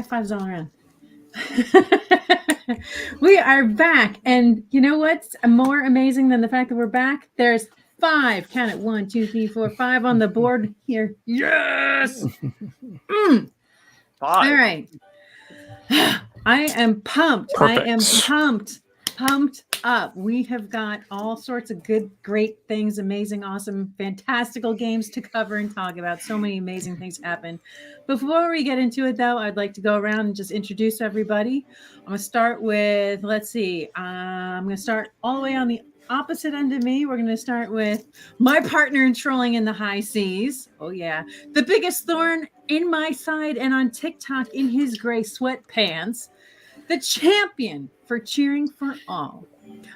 high fives all around. We are back. And you know what's more amazing than the fact that we're back? There's 5. Count it. 1, 2, 3, 4, 5 on the board here. Yes. 5. All right. I am pumped. Perfect. I am pumped up. We have got all sorts of good, great things, amazing, awesome, fantastical games to cover and talk about. So many amazing things happen. Before we get into it, though, I'd like to go around and just introduce everybody. I'm going to start with, let's see, I'm going to start all the way on the opposite end of me. We're going to start with my partner in trolling in the high seas. Oh, yeah. The biggest thorn in my side and on TikTok in his gray sweatpants. The champion for cheering for all.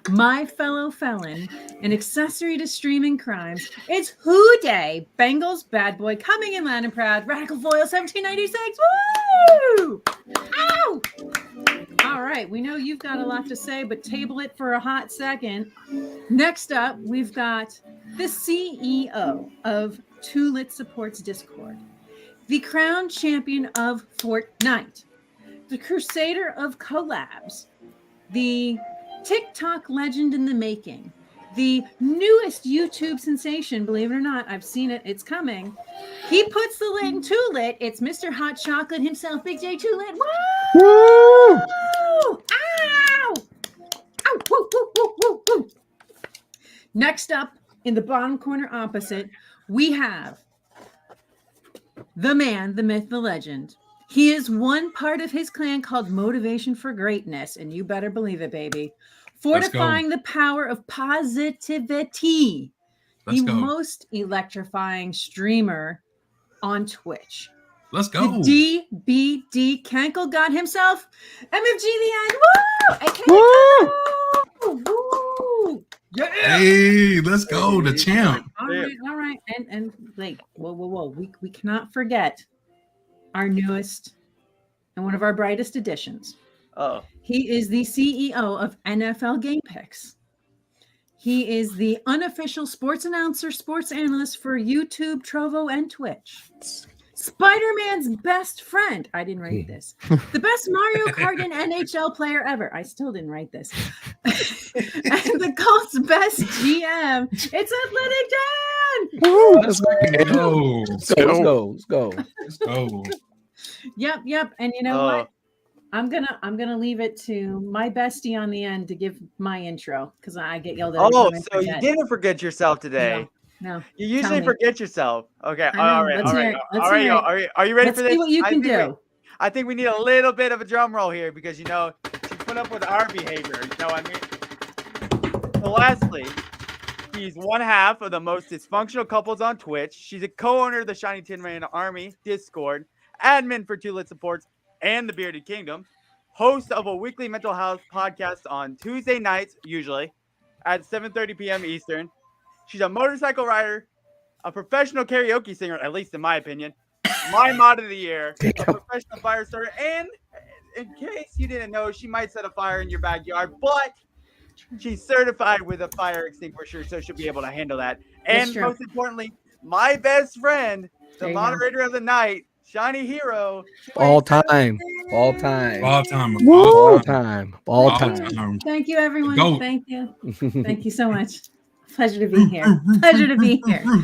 My fellow felon, an accessory to streaming crimes. It's Who Day, Bengals bad boy, coming in loud and proud. Radical Foil 1796. Woo! Ow! All right, we know you've got a lot to say, but table it for a hot second. Next up, we've got the CEO of Two Lit Supports Discord, the crown champion of Fortnite, the crusader of collabs, the TikTok legend in the making, the newest YouTube sensation, believe it or not, I've seen it, it's coming. He puts the lit in Too Lit. It's Mr. Hot Chocolate himself, Big J Too Lit. Woo! Woo! Ow! Ow! Woo, woo, woo, woo, woo. Next up, in the bottom corner opposite, we have the man, the myth, the legend. He is one part of his clan called Motivation for Greatness, and you better believe it, baby. Fortifying the power of positivity. Let's the go. most electrifying streamer on Twitch. Let's go. The DBD Cankle God himself, MFG the End. Woo! AKA Woo! Woo! Yeah. Hey, let's go. The champ. All right. And like, whoa. We cannot forget our newest and one of our brightest additions. Oh. He is the CEO of NFL Game Picks. He is the unofficial sports announcer, sports analyst for YouTube, Trovo, and Twitch. Spider-Man's best friend. I didn't write this. The best Mario Kart and NHL player ever. I still didn't write this. And the Colts' best GM. It's Athletic Dan. Woo! Let's go. Let's go. Yep. And you know what? I'm gonna leave it to my bestie on the end to give my intro because I get yelled at. Oh, so you didn't forget yourself today. No. You usually forget yourself. Okay. All right. Are you ready for this? See what you can do. I think we need a little bit of a drum roll here because, she put up with our behavior. You know what I mean? So lastly, she's one half of the most dysfunctional couples on Twitch. She's a co-owner of the Shiny Tin Man Army Discord, admin for Two Lit Supports and the Bearded Kingdom, host of a weekly mental health podcast on Tuesday nights, usually, at 7:30 p.m. Eastern. She's a motorcycle rider, a professional karaoke singer, at least in my opinion, my mod of the year, a professional fire starter, and in case you didn't know, she might set a fire in your backyard, but she's certified with a fire extinguisher, so she'll be able to handle that. And most importantly, my best friend, the moderator of the night, Shiny Hero. All time. Thank you, everyone. Thank you. Thank you so much. Pleasure to be here.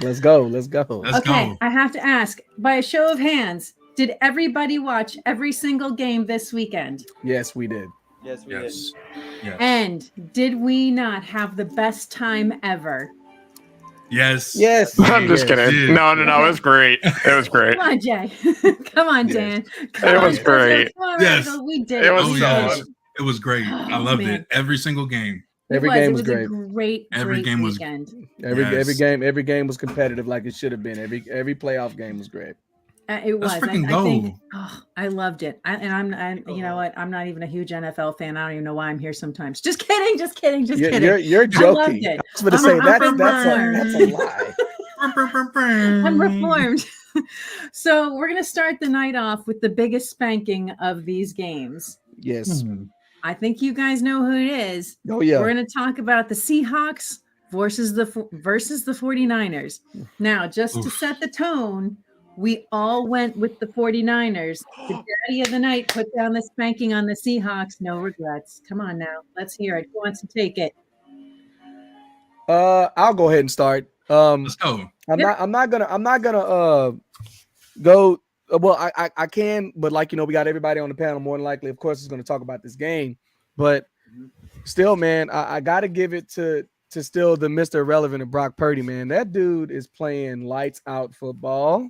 Let's go. Okay, I have to ask, by a show of hands, did everybody watch every single game this weekend? Yes, we did. Yes, we did. Yes. And did we not have the best time ever? Yes. I'm just kidding. No. It was great. It was great. Come on, Jay. Come on, Dan. It was great. Yes. We did. It was solid. It was great. I loved it. Every single game. Every game was great. Every game was weekend. Every game was competitive like it should have been. Every playoff game was great. It was. Let's freaking go. I loved it. I'm you know what? I'm not even a huge NFL fan. I don't even know why I'm here sometimes. Just kidding. You're joking. I was going to say that's a lie. I'm reformed. So we're going to start the night off with the biggest spanking of these games. Yes. I think you guys know who it is. Oh, yeah. We're going to talk about the Seahawks versus the 49ers. Now, just to set the tone, We all went with the 49ers. The daddy of the night put down the spanking on the Seahawks. No regrets. Come on now. Let's hear it. Who wants to take it? I'll go ahead and start. Let's go. I'm not gonna go. Well, I can, but like, we got everybody on the panel. More than likely, of course, is going to talk about this game. But still, man, I got to give it to still the Mr. Irrelevant and Brock Purdy, man. That dude is playing lights out football.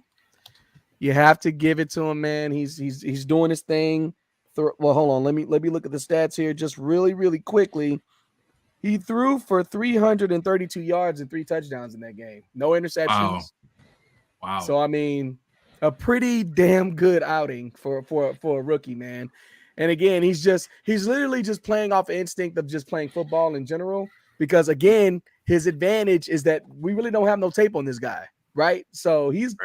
You have to give it to him, man. He's doing his thing. Well, hold on. Let me look at the stats here just really, really quickly. He threw for 332 yards and 3 touchdowns in that game. No interceptions. Wow. So, I mean, a pretty damn good outing for a rookie, man. And again, he's literally just playing off instinct of just playing football in general. Because again, his advantage is that we really don't have no tape on this guy, right? So he's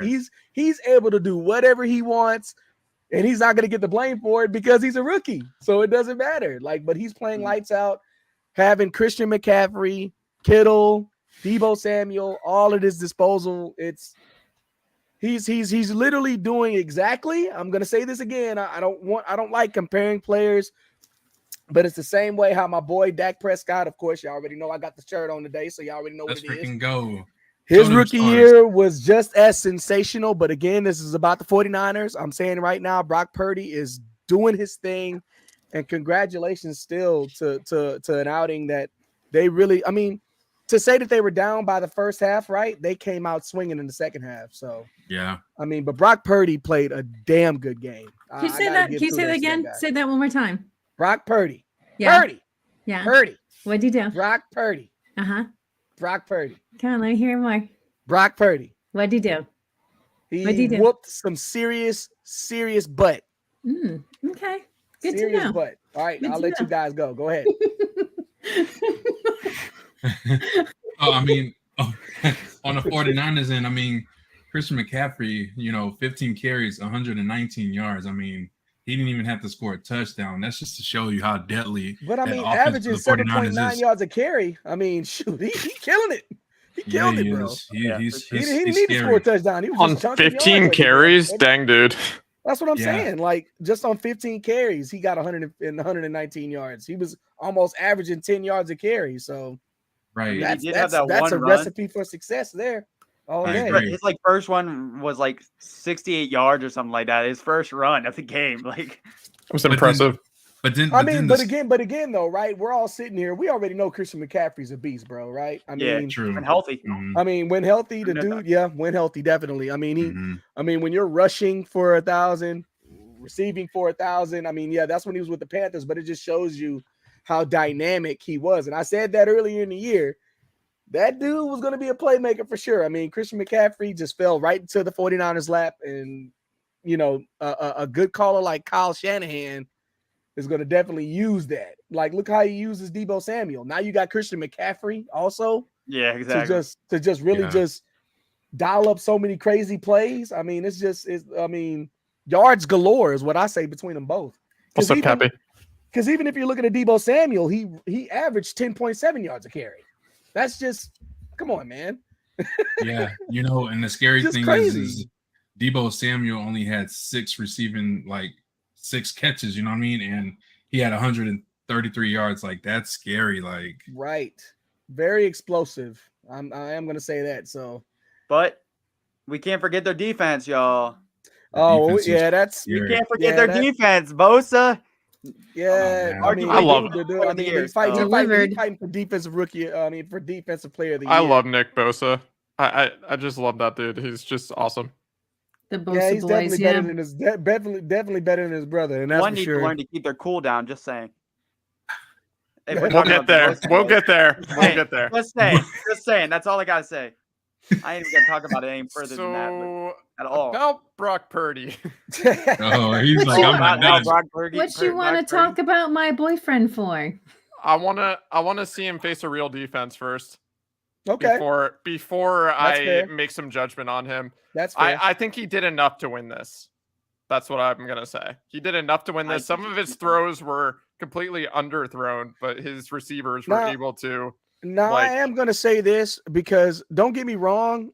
able to do whatever he wants, and he's not going to get the blame for it because he's a rookie. So it doesn't matter. But he's playing lights out, having Christian McCaffrey, Kittle, Deebo Samuel, all at his disposal. He's literally doing exactly. I'm going to say this again. I don't like comparing players. But it's the same way how my boy Dak Prescott, of course, y'all already know I got the shirt on today, so y'all already know Let's what it is. freaking go. His rookie year was just as sensational, but again, this is about the 49ers. I'm saying right now, Brock Purdy is doing his thing, and congratulations still to an outing that they really, I mean, to say that they were down by the first half, right? They came out swinging in the second half. So, yeah. I mean, but Brock Purdy played a damn good game. Can you say that? Can you say that again? Say that one more time. Brock Purdy. Yeah. Purdy. Yeah. Purdy. What'd you do? Brock Purdy. Uh-huh. Brock Purdy. Come on, let me hear more. Brock Purdy. What'd you do? He whooped some serious butt. Okay. Good serious to know. butt. All right, I'll let you guys go. Go ahead. I mean, on the 49ers end, I mean, Christian McCaffrey, 15 carries, 119 yards. I mean, he didn't even have to score a touchdown. That's just to show you how deadly. But I mean, averaging 7.9 yards a carry. I mean, shoot, he killing it. He killed it, bro. He didn't need to score a touchdown. He was on 15 carries. Dang, dude. That's what I'm saying. Like, just on 15 carries, he got 119 yards. He was almost averaging 10 yards a carry. So, right, that's a recipe for success there. Oh, yeah. His first one was 68 yards or something like that. His first run of the game, it was impressive. But again, though, right? We're all sitting here. We already know Christian McCaffrey's a beast, bro. Right? I mean, true. When healthy. I mean, when healthy, the dude, when healthy, definitely. I mean, when you're rushing for 1,000, receiving for 1,000, I mean, that's when he was with the Panthers. But it just shows you how dynamic he was. And I said that earlier in the year. That dude was going to be a playmaker for sure. I mean, Christian McCaffrey just fell right into the 49ers' lap. And, a good caller like Kyle Shanahan is going to definitely use that. Look how he uses Deebo Samuel. Now you got Christian McCaffrey also. Yeah, exactly. To just really just dial up so many crazy plays. I mean, yards galore is what I say between them both. What's up, Cappy? Because even if you're looking at Deebo Samuel, he averaged 10.7 yards a carry. That's just, come on, man. Yeah, and the scary thing is Deebo Samuel only had 6 receiving, 6 catches, you know what I mean? And he had 133 yards. That's scary. Right. Very explosive. I am going to say that. So, but we can't forget their defense, y'all. Oh, yeah, we can't forget their defense, Bosa. Yeah, I love it. I mean, he's fighting for defensive rookie. I mean, for defensive player of the year. I love Nick Bosa. I just love that dude. He's just awesome. The Bosa he's boys, definitely better than his brother. And that's one for need sure. to learn to keep their cool down. Just saying. We'll get there. We'll get there. We'll get there. Just saying. That's all I gotta say. I ain't even gonna talk about it any further than that at all. About Brock Purdy. Oh, he's like, I'm not done. What you want to talk about my boyfriend for? I wanna see him face a real defense first. Okay. Before I make some judgment on him. That's fair. I think he did enough to win this. That's what I'm gonna say. He did enough to win this. Some of his throws were completely underthrown, but his receivers were able to. Now, I am going to say this because don't get me wrong.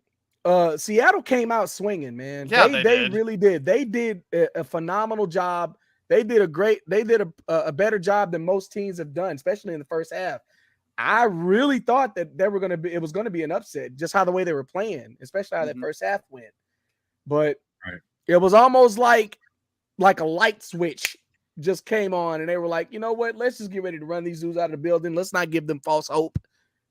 Seattle came out swinging, man. Yeah, they they did. really did. They did a phenomenal job. They did a better job than most teams have done, especially in the first half. I really thought that it was going to be an upset, just how the way they were playing, especially how that first half went. But it was almost like a light switch just came on, and they were like, you know what? Let's just get ready to run these dudes out of the building. Let's not give them false hope,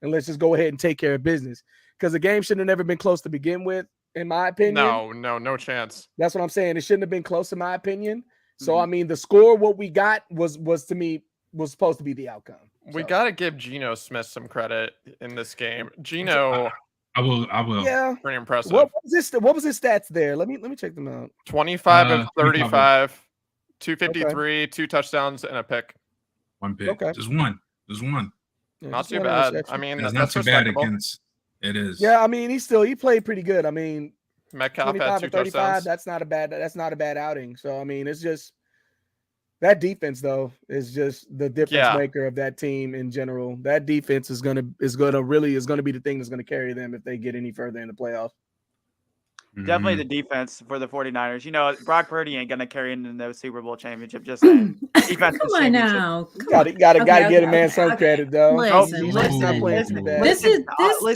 and let's just go ahead and take care of business. Because the game should have never been close to begin with, in my opinion. No chance. That's what I'm saying. It shouldn't have been close, in my opinion. So I mean, the score, what we got was to me was supposed to be the outcome. We got to give Geno Smith some credit in this game. Geno, I will. Yeah. pretty impressive. What was his stats there? Let me check them out. 25 of 35, 253, 2 touchdowns, and a pick. One pick. Okay. Just one. Yeah, Not just too one bad. interception. I mean, It's that's not too bad respectable. against. It is. Yeah, I mean, he played pretty good. I mean, Metcalf 25 had 2 and 35, touchdowns. that's not a bad outing. So I mean, it's just that defense though is just the difference maker of that team in general. That defense is gonna be the thing that's gonna carry them if they get any further in the playoffs. Definitely the defense for the 49ers. You know, Brock Purdy ain't gonna carry into no Super Bowl championship. Just saying. Defense Come on now. Gotta get a man some credit though. Listen, He's not listen. playing too bad. This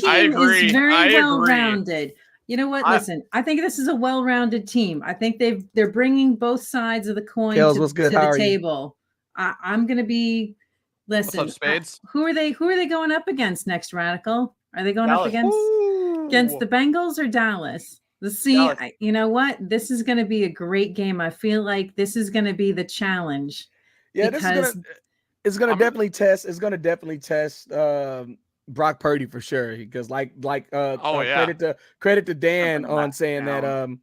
I team agree. is very I agree. well-rounded. You know what? Listen, I think this is a well-rounded team. I think they're bringing both sides of the coin Kels, to what's good? the How are you? table. I'm going to be. Listen, What's up, Spades? who are they going up against next, Radical? Are they going up Dallas. against the Bengals or Dallas? Let's see. Dallas. You know what? This is going to be a great game. I feel like this is going to be the challenge. Yeah, because it's gonna definitely test Brock Purdy for sure. Because credit to Dan on saying that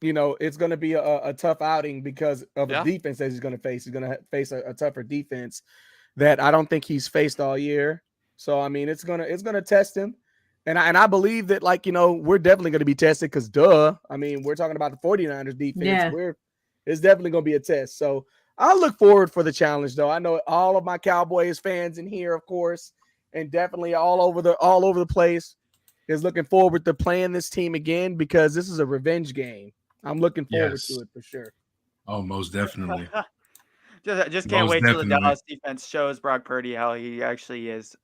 you know, it's gonna be a tough outing because of the defense that he's gonna face. He's gonna face a tougher defense that I don't think he's faced all year. So I mean, it's gonna test him. And I believe that, like, you know, we're definitely going to be tested because, I mean, we're talking about the 49ers defense. Yeah. It's definitely going to be a test. So I'll look forward for the challenge, though. I know all of my Cowboys fans in here, of course, and definitely all over the place is looking forward to playing this team again because this is a revenge game. I'm looking forward to it for sure. Oh, most definitely. just can't Most wait till the definitely. Dallas defense shows Brock Purdy how he actually is.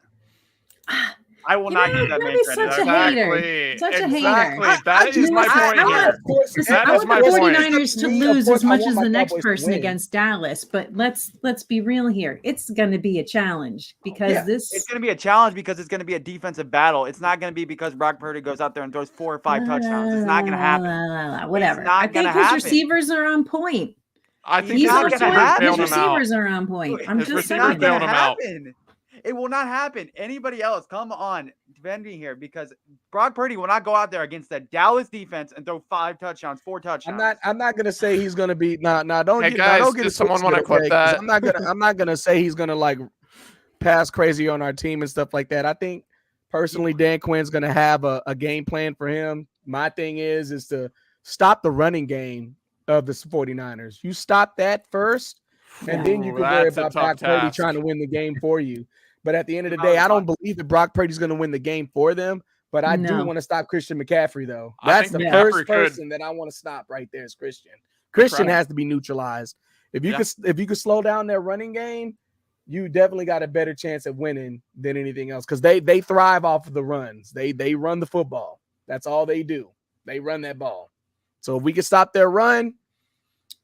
I will not give that man be credit. such a hater. Such a hater. That is my point I here. want my the point. 49ers to Me, lose of course, as much I want as my the next Cowboys to person win. against Dallas, but let's be real here. It's going to be a challenge because It's going to be a challenge because it's going to be a defensive battle. It's not going to be because Brock Purdy goes out there and throws 4 or 5 touchdowns. It's not going to happen. Whatever. It's not I think gonna his happen. receivers are on point. I think He's not his gonna receivers happen. bailed His him out. receivers are on point. I'm His just It's receivers not saying. bailed going to him out. happen. It will not happen. Anybody else, come on, defending here because Brock Purdy will not go out there against the Dallas defense and throw 5 touchdowns, 4 touchdowns. I'm not gonna say he's gonna be don't Hey, get guys, don't get does it someone twisted, wanna clip okay? 'Cause that? I'm not gonna say he's gonna like pass crazy on our team and stuff like that. I think personally Dan Quinn's gonna have a game plan for him. My thing is to stop the running game of the 49ers. You stop that first, and then you can worry That's a about tough Brock Purdy task. trying to win the game for you. But at the end of the day, I don't believe that Brock Purdy's going to win the game for them. But I do No. want to stop Christian McCaffrey, though. I That's think the McCaffrey first could. person that I want to stop right there is Christian. Christian Right. has to be neutralized. If you could slow down their running game, you definitely got a better chance at winning than anything else because they thrive off of the runs. They run the football. That's all they do. They run that ball. So if we can stop their run,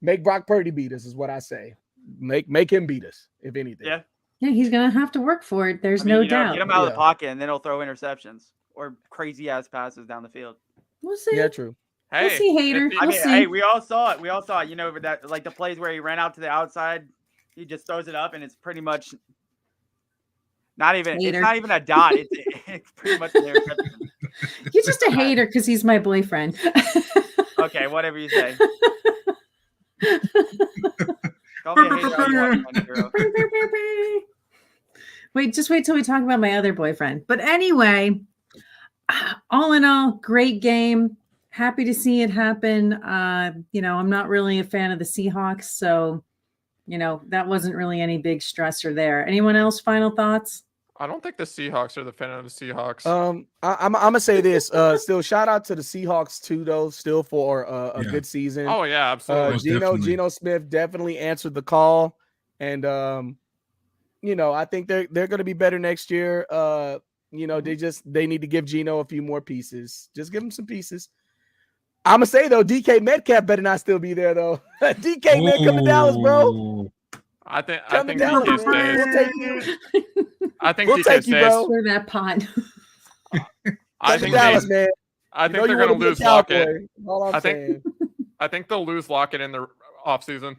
make Brock Purdy beat us is what I say. Make him beat us, if anything. Yeah. Yeah, he's going to have to work for it. There's I mean, no you know, doubt. Get him out of the Yeah. pocket and then he'll throw interceptions or crazy ass passes down the field. We'll see. Yeah, true. Hey, see, hater. if he- I We'll mean, see. hey, we all saw it. You know, that like the plays where he ran out to the outside, he just throws it up and it's pretty much not even. Hater. It's not even a dot. It's pretty much an interception. You're just a hater because he's my boyfriend. Okay, whatever you say. Call me a hater all you want, my hero. Wait till we talk about my other boyfriend. But anyway, all in all, great game. Happy to see it happen. You know, I'm not really a fan of the Seahawks, so you know that wasn't really any big stressor there. Anyone else? Final thoughts? I don't think the Seahawks are the fan of the Seahawks. I'm gonna say this. Still, shout out to the Seahawks too, though. Still for a Yeah. good season. Oh yeah, absolutely. Most definitely. Geno Smith definitely answered the call, and I think they're going to be better next year. They need to give Geno a few more pieces. Just give him some pieces. I'm gonna say though, DK Metcalf better not still be there though. DK man, come to Dallas, bro. Ooh. I think Come to DK Dallas, man. stays. We'll take you. I think We'll DK take you, stays. bro. Clear that pot. I Come to think Dallas, they, man. I You think know they're you gonna wanna be a lose Lockett. Cowboy. All I'm I think- saying. I think they'll lose Lockett in the offseason.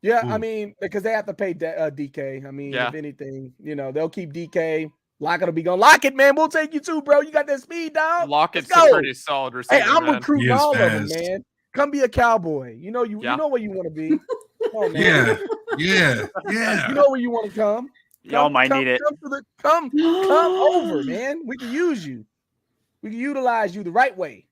Yeah, I Ooh. mean, because they have to pay DK. I mean, Yeah. if anything, they'll keep DK. Lockett will be going. Lockett, man, we'll take you too, bro. You got that speed, dog. Lockett's Let's a go. pretty solid receiver. Hey, I'm man. recruiting He is all of them, fast. man. Come be a Cowboy. You know Yeah. know where you want to be. Come on, man. Yeah. You know where you want to come. Y'all might need it. Come over, man. We can use you. We can utilize you the right way.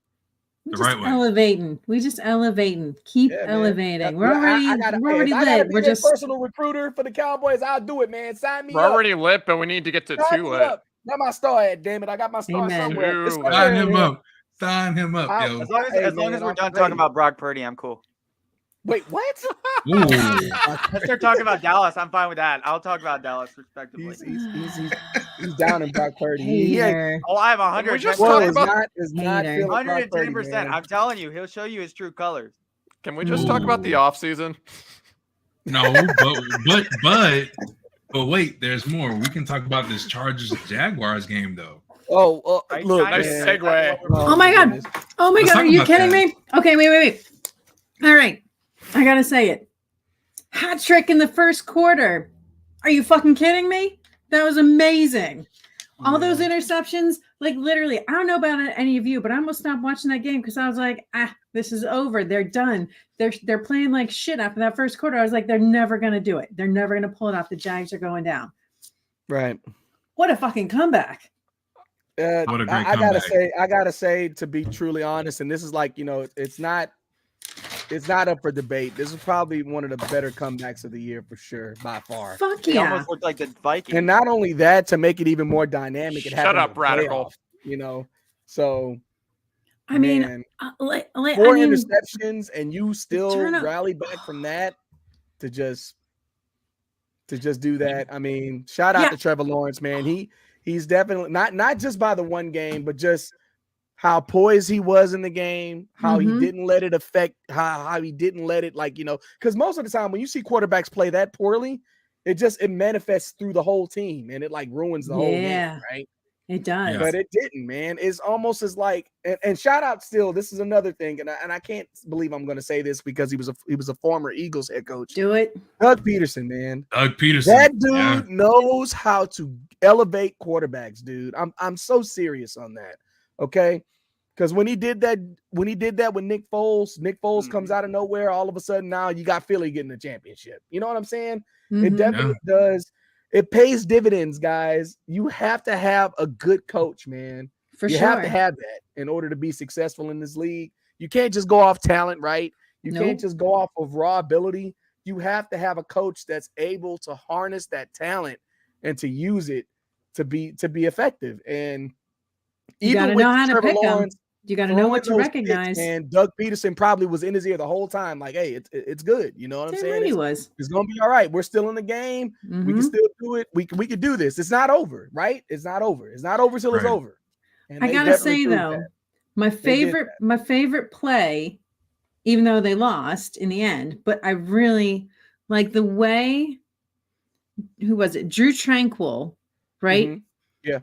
We're The right just way. elevating. We just elevating. Keep Yeah, man. elevating. We're I already gotta lit. be We're their just personal recruiter for the Cowboys. I'll do it, man. Sign me We're up. already lit, but we need to get to Sign 2 me lit. up. Where my star at? Damn it! I got my star Amen. somewhere. It's Dude. somewhere Sign in him here. up. Sign him up, yo. As long as, Hey, as, long man, as we're I'm done ready. talking about Brock Purdy, I'm cool. Wait, what? Ooh. Let's start talking about Dallas. I'm fine with that. I'll talk about Dallas respectively. He's down in Brock Purdy. He ain't. hater. Oh, I have Can we 110%. just Well, talk is about- not Hater. feeling Brock Purdy, 110%. man. I'm telling you, he'll show you his true colors. Can we just talk about the offseason? No, but wait, there's more. We can talk about this Chargers Jaguars game though. Right? Look, Nice man. segue. Oh my God. goodness. Oh my Let's God, talk are you about kidding that. me? Okay, wait. All right. I gotta say it. Hat trick in the first quarter. Are you fucking kidding me? That was amazing. All those interceptions, like literally, I don't know about any of you, but I almost stopped watching that game because I was like, this is over. They're done. They're playing like shit after that first quarter. I was like, they're never gonna do it. They're never gonna pull it off. The Jags are going down. Right. What a fucking comeback. What a great I gotta comeback. say, to be truly honest, and this is like, it's not up for debate. This is probably one of the better comebacks of the year for sure, by far. Fuck He yeah. almost looked like the Vikings. And not only that, to make it even more dynamic, it Shut happened up, in the Radical. playoff, So I mean, man, like, four interceptions, and you still turn up- rally back from that to just do that. I mean, shout out Yeah. to Trevor Lawrence, man. He's definitely not just by the one game, but just how poised he was in the game, how Mhm. he didn't let it affect how he didn't let it, because most of the time when you see quarterbacks play that poorly, it manifests through the whole team and it like ruins the whole Yeah. game, right? It does. Yeah. But it didn't, man. It's almost as like, and shout out still. This is another thing, and I can't believe I'm going to say this because he was a former Eagles head coach, Do it. Doug Peterson, man. Doug Peterson. That dude Yeah. knows how to elevate quarterbacks, dude. I'm so serious on that. Okay. Because when he did that with Nick Foles comes out of nowhere. All of a sudden now you got Philly getting a championship. You know what I'm saying? It Mhm. definitely does. It pays dividends, guys. You have to have a good coach, man. For You sure. have to have that in order to be successful in this league. You can't just go off talent, right? You Nope. can't just go off of raw ability. You have to have a coach that's able to harness that talent and to use it to be effective. And You gotta even with know how to Trevor pick 'em. Lawrence, You got to know what to throwing those picks, recognize. and Doug Peterson probably was in his ear the whole time, like, "Hey, it's good." You know what I'm Tim saying? Brady It's, was. it's gonna be all right. We're still in the game. We can Mhm. still do it. We can do this. It's not over, right? It's not over. It's not over till it's Right. over. And I they gotta definitely say proved though, that. my did favorite play, even though they lost in the end, but I really like the way. Who was it? Drew Tranquil, right? Mhm. Yeah.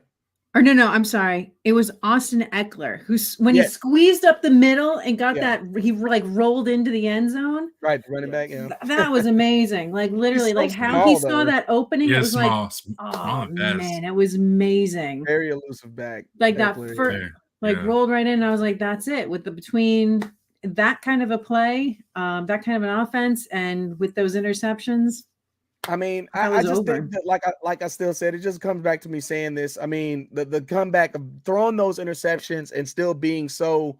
Or no, I'm sorry. It was Austin Eckler who's when he Yes. squeezed up the middle and got Yeah. that he like rolled into the end zone. Right, running back. Yeah, That was amazing. Like literally, so like how he small, saw though. that opening. Yeah, It was like, small oh and fast. man, it was amazing. very elusive back. Like that Definitely. first, Yeah. like Yeah. rolled right in. And I was like, that's it. With the between that kind of a play, that kind of an offense, and with those interceptions, I mean, That I was just over. think that, like I still said, it just comes back to me saying this. I mean, the comeback of throwing those interceptions and still being so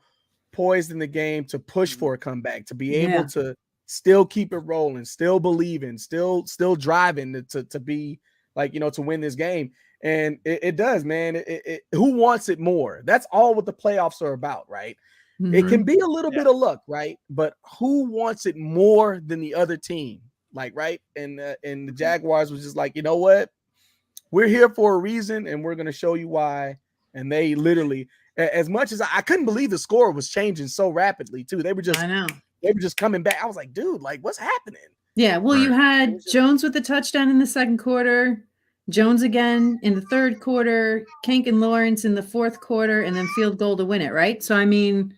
poised in the game to push for a comeback, to be able Yeah. to still keep it rolling, still believing, still driving to be like, to win this game. And it does, man. Who wants it more? That's all what the playoffs are about, right? It Mhm. can be a little Yeah. bit of luck, right? But who wants it more than the other team? Like, right? And the Jaguars was just like, you know what? We're here for a reason, and we're gonna show you why. And they literally, as much as I couldn't believe the score was changing so rapidly, too. They were I know. just coming back. I was like, dude, like, what's happening? Yeah, well, you Right. had Jones with the touchdown in the second quarter, Jones again in the third quarter, Kink and Lawrence in the fourth quarter, and then field goal to win it, right? So I mean,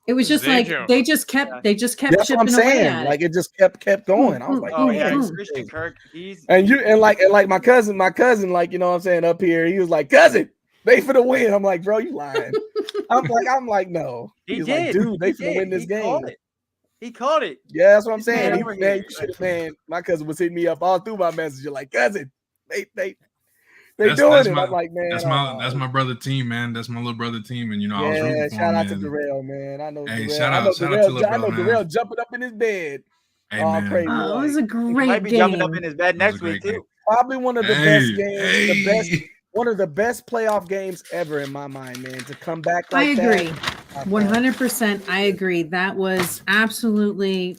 it was just Zay like Jones. they just kept That's what I'm chipping away saying. at Like it. it just kept going. I was boom, like, Oh boom, yeah, man, boom. this is Christian crazy. Kirk. He's And like my cousin, like, you know what I'm saying, up here, he was like, cousin, they for the win. I'm like, bro, you lying. I'm like, no. he He's did. like, dude, they He finna win did. this He game. called it. He called it. Yeah, that's what I'm This man saying. over Man, here. you should have, man. My cousin was hitting me up all through my messenger, like, cousin, they That's doing it. my I'm like, man, that's my brother team, man. That's my little brother team, and I was yeah. rooting for Shout him. out to And Darrell, man. I know hey, Darrell. shout I out know to Darrell. Lil I know Bro, man. Darrell jumping up in his bed. Hey, All man. praise. Oh, it was a He great might be game. jumping up in his bed That was next a week great too. Probably one of the best Hey, games, one of the best playoff games ever in my mind, man. To come back I like agree. that. 100%. I agree. That was absolutely,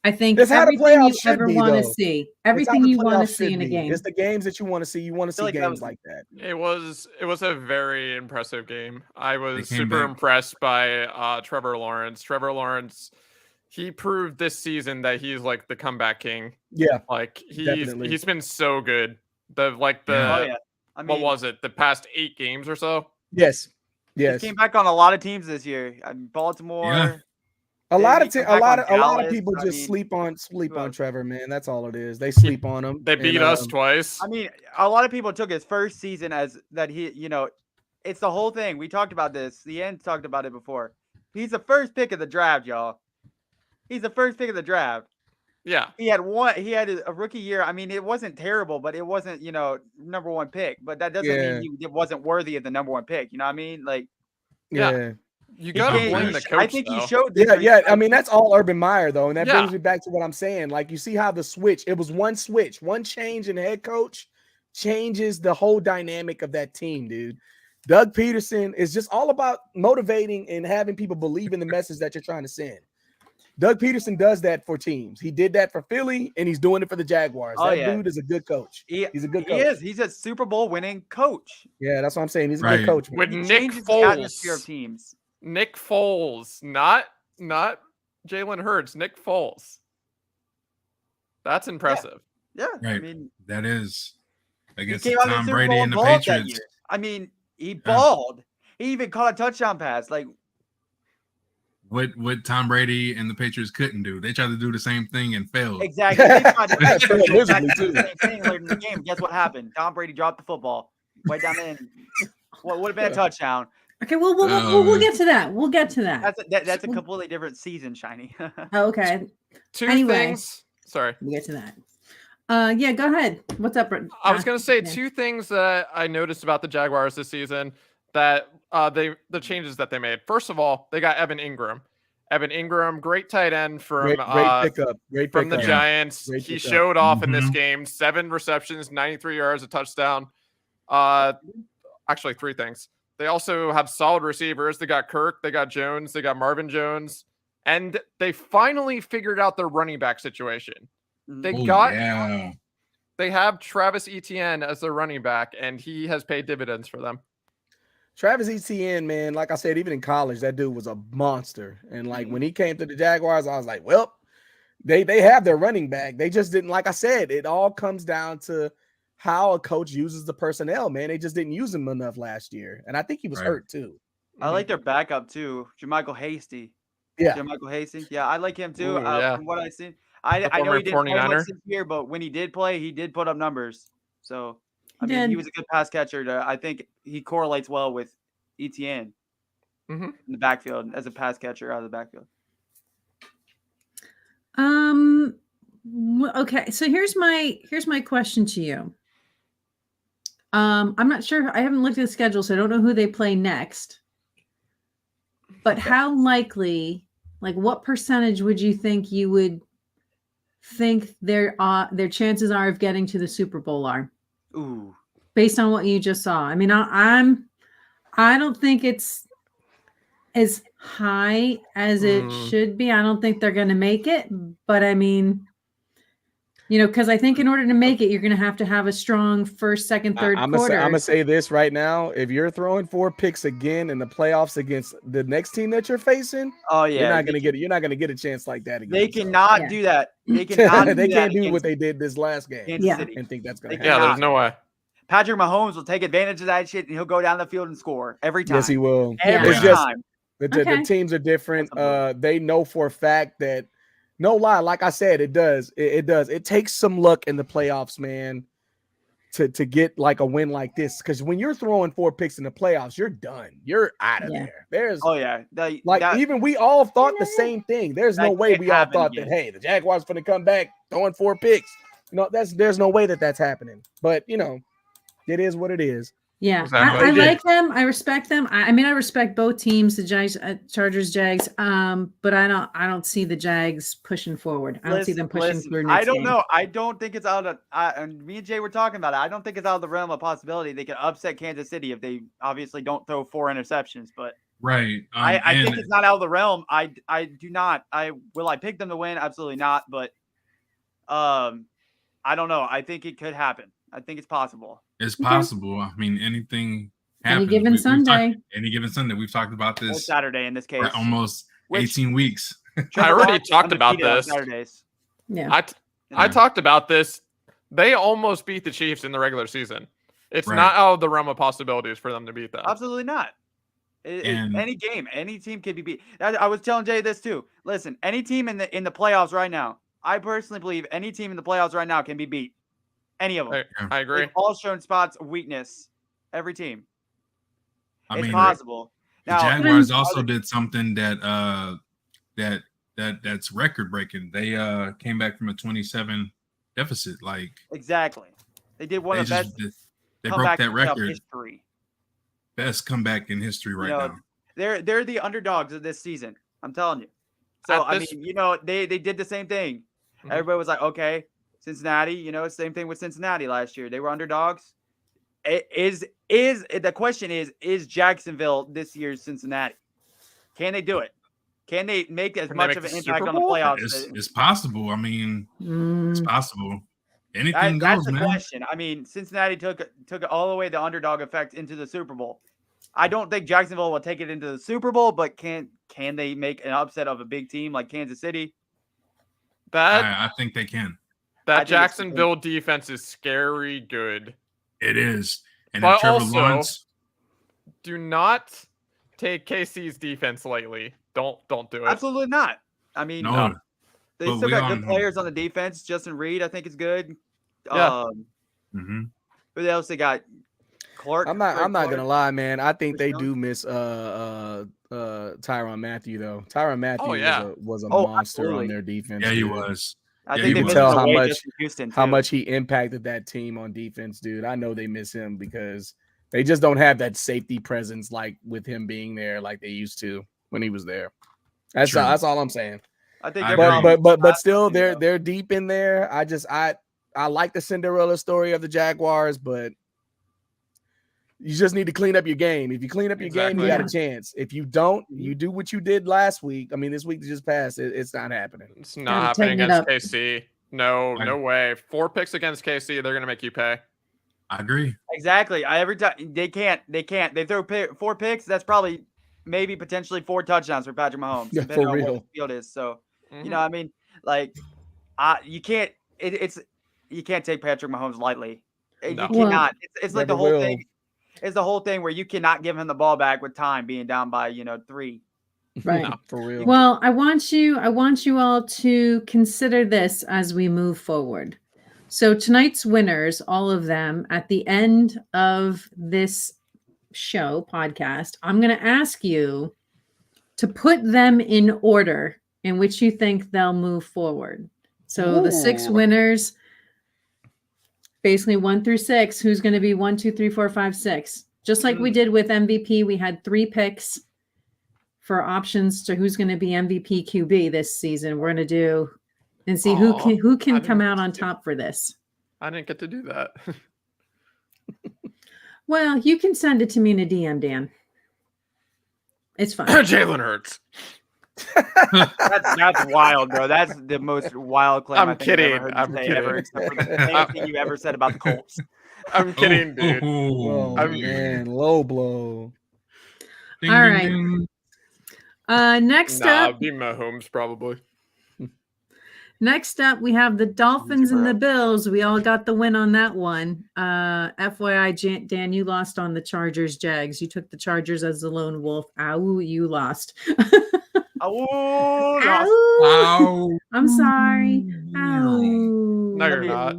I think, It's how the everything you playoffs should ever be, want to though. see. It's how Everything the you want to playoffs see should in a be. game. It's the games that you want to see. You want to see like that games was- like that. It was a very impressive game. I was came super back. impressed by Trevor Lawrence. Trevor Lawrence, he proved this season that he's like the comeback king. Yeah, Like Definitely. he's been so good. The Yeah. Oh yeah. I mean, what was it? The past 8 games or so? yes, he yes. came back on a lot of teams this year. I mean, Baltimore. Yeah. A lot Didn't he of come back a on lot of Dallas? people I just mean, sleep on who else? Trevor, man. That's all it is. They sleep on him. They beat us twice. I mean, a lot of people took his first season as that it's the whole thing. We talked about this. The end talked about it before. He's the first pick of the draft, y'all. He's the first pick of the draft. Yeah. He had a rookie year. I mean, it wasn't terrible, but it wasn't, number one pick. But that doesn't mean he wasn't worthy of the number one pick. You know what I mean? Like, Yeah. You he gotta came- blame he the sh- coach. I think he though. showed this. Yeah. I mean, that's all Urban Meyer, though. And that Yeah. brings me back to what I'm saying. Like, you see how the switch, it was one switch, one change in head coach changes the whole dynamic of that team, dude. Doug Peterson is just all about motivating and having people believe in the message that you're trying to send. Doug Peterson does that for teams. He did that for Philly, and he's doing it for the Jaguars. Oh, That yeah. dude is a good coach. He's a good He coach. is. He's a Super Bowl winning coach. Yeah, that's what I'm saying. He's a Right. good coach. man. With He Nick changes the atmosphere of Foles. teams. Nick Foles, not Jalen Hurts. Nick Foles. That's impressive. Yeah. I Right. mean, That is he against came out in the Tom Super Brady Bowl and the balled that Patriots. year. I mean, he balled. He even caught a touchdown pass. Like, What Tom Brady and the Patriots couldn't do. They tried to do the same thing and failed. exactly. They tried to That's do miserably, exactly too. the same thing later in the game. Guess what happened? Tom Brady dropped the football way down the end. What would have been a touchdown? Okay, well, we'll get to that. We'll get to that. That's a completely different season, Shiny. Okay, Two Anyway. things. Sorry. we'll get to that. Yeah, go ahead. What's up, Brett? I was gonna say Yeah. 2 things that I noticed about the Jaguars this season that the changes that they made. First of all, they got Evan Ingram. Evan Ingram, great tight end from Great pickup. Great from the pickup. Giants. Great He pickup. showed off in this Mhm. game. 7 receptions, 93 yards, a touchdown. Actually 3 things. They also have solid receivers. They got Kirk, they got Jones, they got Marvin Jones, and they finally figured out their running back situation. They Oh, got yeah. they have Travis Etienne as their running back, and he has paid dividends for them. Travis Etienne, man, like I said, even in college, that dude was a monster. And like when he came to the Jaguars, I was like, well, they have their running back. They just didn't, like I said, it all comes down to how a coach uses the personnel, man. They just didn't use him enough last year. And I think he was Right. hurt too. I like their backup too, Jermichael Hasty. Yeah. Jermichael Hasty. Yeah, I like him too. Ooh, yeah. From what I've seen, I know former he didn't play 49er. much this year, but when he did play, he did put up numbers. So I He mean, he did. was a good pass catcher. I think he correlates well with ETN Mhm. in the backfield as a pass catcher out of the backfield. Okay, so here's my question to you. I'm not sure. I haven't looked at the schedule, so I don't know who they play next. But how likely, like, what percentage would you think their chances are of getting to the Super Bowl are? Ooh, based on what you just saw. I mean, I don't think it's as high as it should be. I don't think they're going to make it, but I mean, because I think in order to make it, you're going to have a strong first, second, third quarter. I'm gonna say this right now: if you're throwing 4 picks again in the playoffs against the next team that you're facing, Oh yeah, you're not gonna get it. You're not gonna get a chance like that again. They cannot Yeah. do that. They cannot. They do can't that do what against they did this last game Kansas Yeah. City. and think that's gonna They happen. Yeah, there's no way. Patrick Mahomes will take advantage of that shit, and he'll go down the field and score every time. Yes, he will. Every It's just time. the Okay. teams are different. That's They know for a fact that, no lie, like I said, it does. It does. It takes some luck in the playoffs, man, to get like a win like this. Because when you're throwing 4 picks in the playoffs, you're done. You're out of Yeah. there. There's Oh yeah, even we all thought the same thing. There's no that way can't we all happen thought again. that, hey, the Jaguars going to come back throwing 4 picks. There's no way that that's happening. But it is what it is. Yeah, Exactly. I like them. I respect them. I mean, I respect both teams, the Jags, Chargers, Jags. But I don't see the Jags pushing forward. I don't see them pushing Listen, through. I Next don't game. know. I don't think it's out of. And me and Jay were talking about it. I don't think it's out of the realm of possibility they can upset Kansas City if they obviously don't throw 4 interceptions. But Right. I think it's not out of the realm. I do not. I pick them to win? Absolutely not. But I don't know. I think it could happen. I think it's possible. It's Okay. possible. I mean, anything Any happens. given Sunday. Any given Sunday. We've talked about Or this Saturday in this case. for almost Which- 18 weeks. I already Lawrence talked about undefeated on this. Saturdays. Yeah. I talked about this. They almost beat the Chiefs in the regular season. It's Right. not out of the realm of possibilities for them to beat them. Absolutely not. And- Any game, any team can be beat. I was telling Jay this too. Listen, any team in the playoffs right now, I personally believe any team in the playoffs right now can be beat. Any of them. I agree. They've all shown spots of weakness. Every team. I It's mean, possible. the Now, Jaguars also did something that's record breaking. They came back from a 27 deficit. Like exactly. They did one they of the best they broke comebacks that in playoff record. history. Best comeback in history right know, now. They're the underdogs of this season. I'm telling you. So At this- they did the same thing. Mhm. Everybody was like, okay, Cincinnati. Same thing with Cincinnati last year. They were underdogs. The question is Jacksonville this year's Cincinnati? Can they do it? Can they make as Can they much make of the an impact Super on the Bowl? playoffs? It's possible. I mean, it's Mm, possible. Anything That's goes, the man. question. I mean, Cincinnati took it all the way the underdog effect into the Super Bowl. I don't think Jacksonville will take it into the Super Bowl, but can they make an upset of a big team like Kansas City? That I think they can. I think it's Jacksonville defense is scary good. It is. And But if Trevor also- Lawrence, Do not take KC's defense lightly. Don't do it. Absolutely not. I mean, no, they but still we got all good know. players on the defense. Justin Reed, I think, is good. Yeah. mhm. Who else they got? Clark. I'm not Frank gonna Clark. lie, man. I think they Christian do miss Tyrann Mathieu though. Tyrann Mathieu yeah. was a Oh, monster absolutely. on their defense. Yeah, he dude. was. I Yeah, think you they can missed tell him how away much- just in Houston, How too. much he impacted that team on defense, dude. I know they miss him because they just don't have that safety presence like with him being there like they used to when he was there. That's True. all I'm saying. I think I they're agree. But still though. they're deep in there. I like the Cinderella story of the Jaguars, but you just need to clean up your game. If you clean up your game, you got a chance. If you don't, you do what you did last week. I mean, this week that just passed, it's not happening. It's Gotta not happening tighten it against up. KC. No, Right. no way. 4 picks against KC, they're gonna make you pay. I agree. Exactly. Every time they can't. They throw 4 picks. That's probably maybe potentially 4 touchdowns for Patrick Mahomes, Yeah, depending for on real. what the field is. So Mhm. you know, what I mean, like, you can't. You can't take Patrick Mahomes lightly. No. You cannot. It's like the Never whole will. thing. It's the whole thing where you cannot give him the ball back with time being down by 3. right. No. For real. Well, I want you all to consider this as we move forward. So tonight's winners, all of them, at the end of this show podcast, I'm going to ask you to put them in order in which you think they'll move forward. So the 6 Ooh. winners, basically 1 through 6, who's going to be 1, 2, 3, 4, 5, 6. Just like we did with MVP, we had 3 picks for options to who's going to be MVP QB this season. We're going to do and see who I can come didn't out on see- top for this. I didn't get to do that. Well, you can send it to me in a DM, Dan. It's fine. Jalen Hurts. That's wild, bro. That's the most wild claim I'm I think I've kidding. ever heard you I'm say kidding. ever, except for the same thing you ever said about the Colts. I'm kidding, dude. Oh I'm- man, low blow. Ding, All ding, right. ding. Next Nah, up, be Mahomes probably. we have the Dolphins and the bro. Bills. We all got the win on that one. FYI, Dan, you lost on the Chargers Jags. You took the Chargers as the lone wolf. Ow, you lost. Oh, Ow. Wow. I'm sorry. Ow. No, you're not.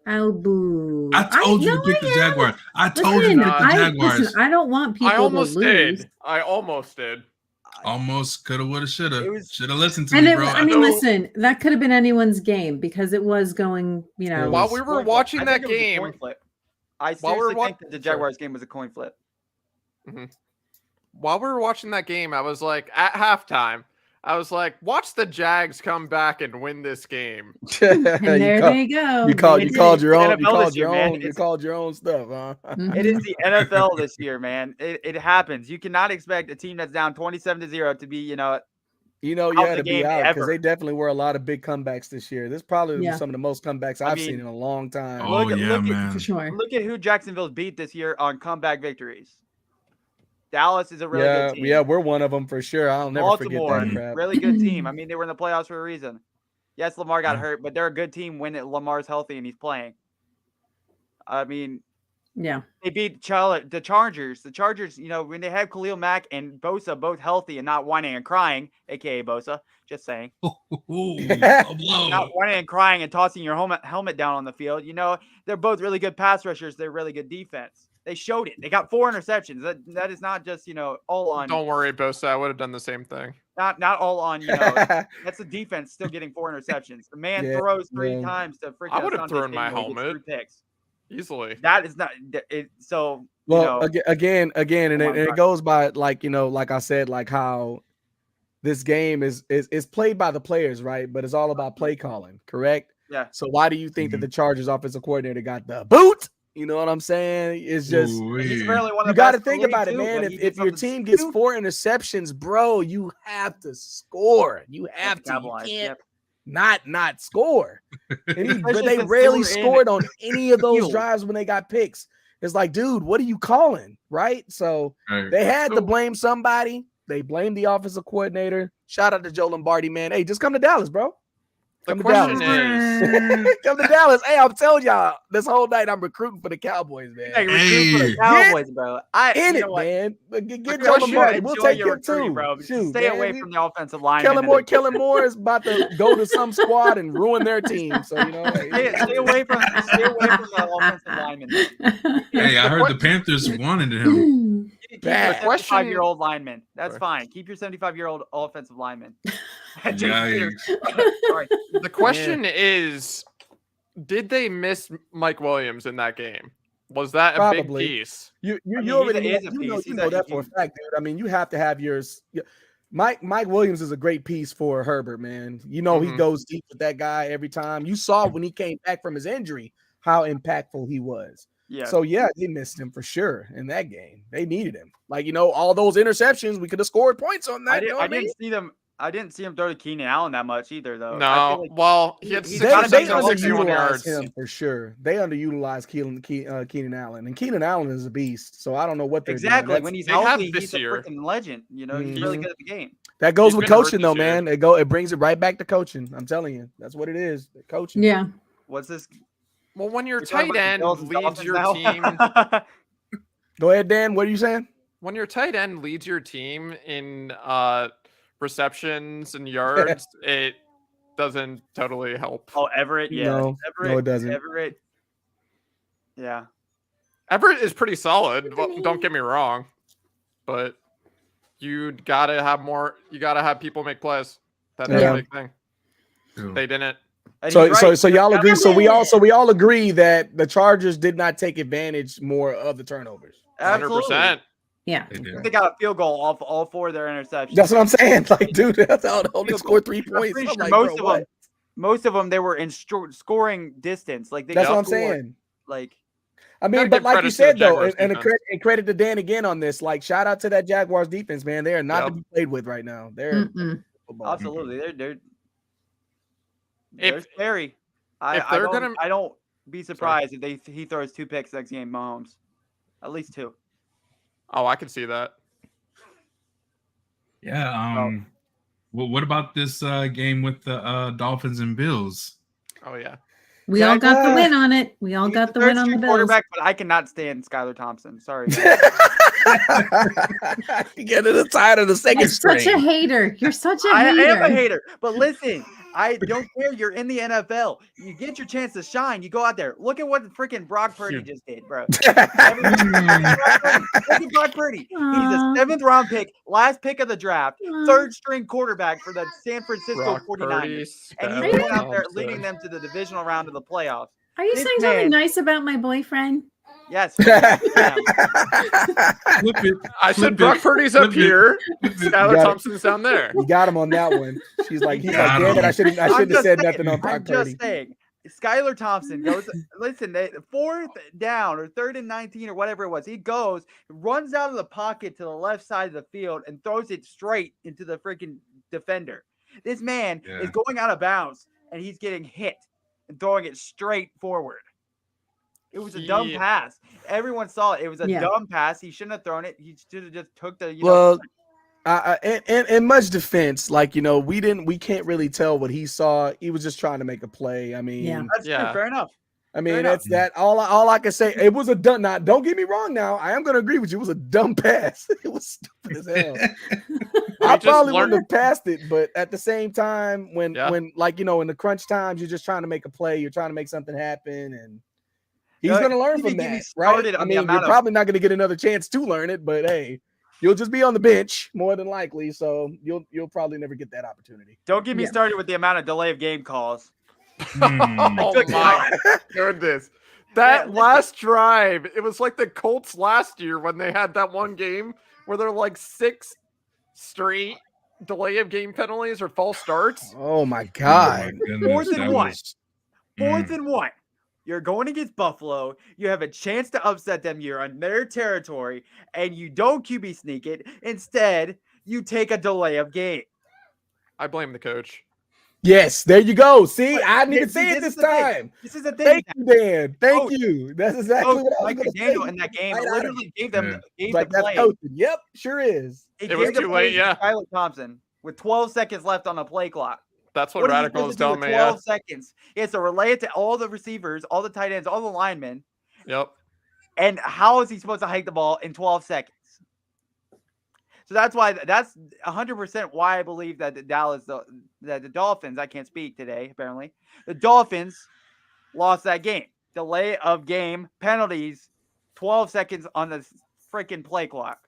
Ow, boo. I told you to pick the Jaguars. I told you to pick the Jaguars. Listen, I don't want people I almost to lose. did. I almost did. Almost coulda, woulda, shoulda. It was- Shoulda listened to And me, it, bro. I mean, know- listen, that could have been anyone's game because it was going, you know. While we were watching I that think it was a game, coin flip. I While we were seriously think that the sure. Jaguars game was a coin flip. while we were watching that game, I was like, at halftime, I was like, watch the Jags come back and win this game. And there they go. You called It's your own. NFL You called this year, your man. own. You It's- called your own stuff, huh? Mhm. It is the NFL this year, man. It happens. You cannot expect a team that's down 27-0 to be, You out had the to be game out because ever. they definitely were a lot of big comebacks this year. This probably Yeah. was some of the most comebacks I I've mean- seen in a long time. Oh, look at- yeah, look at- man. For sure. look at who Jacksonville's beat this year on comeback victories. Dallas is a really yeah, good team. yeah, we're one of them for sure. I'll never Baltimore, forget that crap. really good team. I mean, they were in the playoffs for a reason. Yes, Lamar got Yeah. hurt, but they're a good team when Lamar's healthy and he's playing. I mean, Yeah. they beat the Chargers. The Chargers, when they have Khalil Mack and Bosa both healthy and not whining and crying, aka Bosa, just saying, Ooh, a blow. not whining and crying and tossing your helmet down on the field. They're both really good pass rushers. They're really good defense. They showed it. They got 4 interceptions. That is not just all on. Don't worry, Bosa. I would have done the same thing. Not all on. That's the defense still getting 4 interceptions. The man Yeah, throws 3 yeah. times to freaking. I would have Asante thrown my Samuel, who gets helmet. 3 picks. Easily. That is not it. So Well, again, and Oh my it God. goes by like I said, like how this game is played by the players, right? But it's all about play calling, correct? Yeah. So why do you think that the Chargers offensive coordinator got the boot? You know what I'm saying? It's just he's Ooh-wee. apparently one of you the got to best in think the league, about it, too, man. but he If did your something team gets stupid. 4 interceptions, bro, you have to score. You have to. You Capitalize, can't yep. not score. But Especially they since rarely they were in scored on any of those field. drives when they got picks. It's like, dude, what are you calling? Right? So Right. they had to So- blame somebody. They blamed the offensive coordinator. Shout out to Joe Lombardi, man. Hey, just come to Dallas, bro. The Come to question Dallas. is, Come to Dallas. Hey, I'm telling y'all, this whole night I'm recruiting for the Cowboys, man. Hey, recruit for the Hey. Cowboys, bro. In you it, know what? man. Get You Joe should Lombardi. We'll enjoy take your him too. recruiting, bro. Just Shoot, stay man. away from the offensive line. Kellen Moore is about to go to some squad and ruin their team. So Stay away from the offensive lineman. Hey, I heard the Panthers wanted him. Keep Bad. your 75-year-old lineman. That's Sorry. fine. Keep your 75-year-old offensive lineman. Yikes. Sorry. the question is, did they miss Mike Williams in that game? Was that a Probably. big piece? You I mean, you already he know, is a you know, piece. you He's know a- that for a fact, dude. I mean, you have to have yours. Mike Williams is a great piece for Herbert, man. You know he Mhm. goes deep with that guy every time. You saw when he came back from his injury how impactful he was. Yeah. So yeah, they missed him for sure in that game. They needed him. Like all those interceptions, we could have scored points on that. I you know what I mean? didn't see him throw to Keenan Allen that much either, though. I feel No. like Well, he had They- They, gotta they 661 underutilized yards. him for sure. They underutilized Keenan Allen, and Keenan Allen is a beast. So I don't know what they're exactly doing. when he's they have healthy, this he's a year. freaking legend. He's really Mhm. good at the game. That goes He's with been hurt coaching, though, this year. man. It brings it right back to coaching. I'm telling you, that's what it is. Coaching. Yeah. What's this? Well, when your We're talking tight about the end Bills' leads your Dolphins team, Go ahead, Dan. What are you saying? when your tight end leads your team in receptions and yards, it doesn't totally help. Oh, Everett. Yeah. No, Everett, no, it doesn't. Everett. Yeah. Everett is pretty solid. Well, don't get me wrong, but you gotta have more. You gotta have people make plays. That's Yeah. a big thing. They didn't. And So, he's so, right. so y'all agree. So we Everett. all agree that the Chargers did not take advantage more of the turnovers. 100%. Yeah. They did. They got a field goal off all 4 of their interceptions. That's what I'm saying. Like, dude, that's how they only Field scored goal. 3 I'm points. pretty I'm sure like, most bro, of what? them, scoring distance. Like they That's what I'm scored, saying. Like I mean, Gotta but give like you credit to the said though, Jaguars and defense. credit to Dan again on this. Like, shout out to that Jaguars defense, man. They are not to be played with right now. They're Mm-mm. football. Absolutely, they're If- scary. if they're gonna- I don't be surprised if he throws 2 picks next game, Mahomes. At least 2. Oh, I can see that. Yeah. What about this game with the Dolphins and Bills? Oh yeah. We all got the win on it. We all He's got the third win on the string Bills. quarterback, but I cannot stand Skylar Thompson. Sorry. Get to the side of the second You're such string. a hater. You're such a I hater. am a hater, but listen, I don't care. You're in the NFL. You get your chance to shine. You go out there. Look at what freaking Brock Purdy just did, bro. Look at Brock Purdy. He's a Aw. 7th round pick, last pick of the draft, Aw. 3rd string quarterback for the San Francisco Brock 49ers. Purdy, And Skylar he's going out there Thompson. leading them to the divisional round of the playoffs. Are you This saying something man- nice about my boyfriend? Yes. Yeah. Flip it. I Flip said it. Brock Purdy's up Flip it. here. Flip it. Skylar got it. Thompson's down there. You got him on that one. He's like, Got damn it, him. I shouldn't I'm have just said saying, nothing on Brock I'm Purdy. just saying. Skylar Thompson goes, listen, 4th down or 3rd and 19 or whatever it was. He goes, runs out of the pocket to the left side of the field and throws it straight into the freaking defender. This man is Yeah. going out of bounds and he's getting hit and throwing it straight forward. It was a dumb Yeah. pass. Everyone saw it. It was a Yeah. dumb pass. He shouldn't have thrown it. He should have just took the, Well, in much defense, like, we can't really tell what he saw. He was just trying to make a play. I mean, Yeah. that's true. Yeah. Fair enough. I mean, Fair that's that. All I can say, it was a dumb. Now, don't get me wrong. Now, I am going to agree with you. It was a dumb pass. It was stupid as hell. I just probably learned- wouldn't have passed it, but at the same time, when Yeah. like, in the crunch times, you're just trying to make a play. You're trying to make something happen, and he's Yeah, going to learn even from get me that, right? started I on the mean, amount you're of- probably not going to get another chance to learn it, but hey, you'll just be on the bench more than likely, so you'll probably never get that opportunity. Don't get me Yeah. started with the amount of delay of game calls. Hmm. Oh Good my goodness. That Yeah, last drive, it was like the Colts last year when they had that one game where they're like 6 straight delay of game penalties or false starts. Oh my Oh my God. goodness, 4th and that 1. was- 4th and 1. You're going against Buffalo. You have a chance to upset them. You're on their territory, and you don't QB sneak it. Instead, you take a delay of game. I blame the coach. Yes, there you go. See, But I didn't even this- say it this this is the thing. time. This is the thing. Thank you, Dan. Thank Coach. you. That's exactly Coach what I was Mike going to McDaniel say. in that game Right out of literally gave them Yeah. gave It's the like that's play. coaching. Yep, sure is. He It was gave the too play late, to yeah. Skylar Thompson with 12 seconds left on the play clock. That's what, What is he Radical is supposed to do telling with me. Yeah. 12 seconds. He has to relay it to all the receivers, all the tight ends, all the linemen. Yep. And how is he supposed to hike the ball in 12 seconds? So that's 100% why I believe that the Dolphins, I can't speak today, apparently. The Dolphins lost that game. Delay of game, penalties, 12 seconds on the freaking play clock.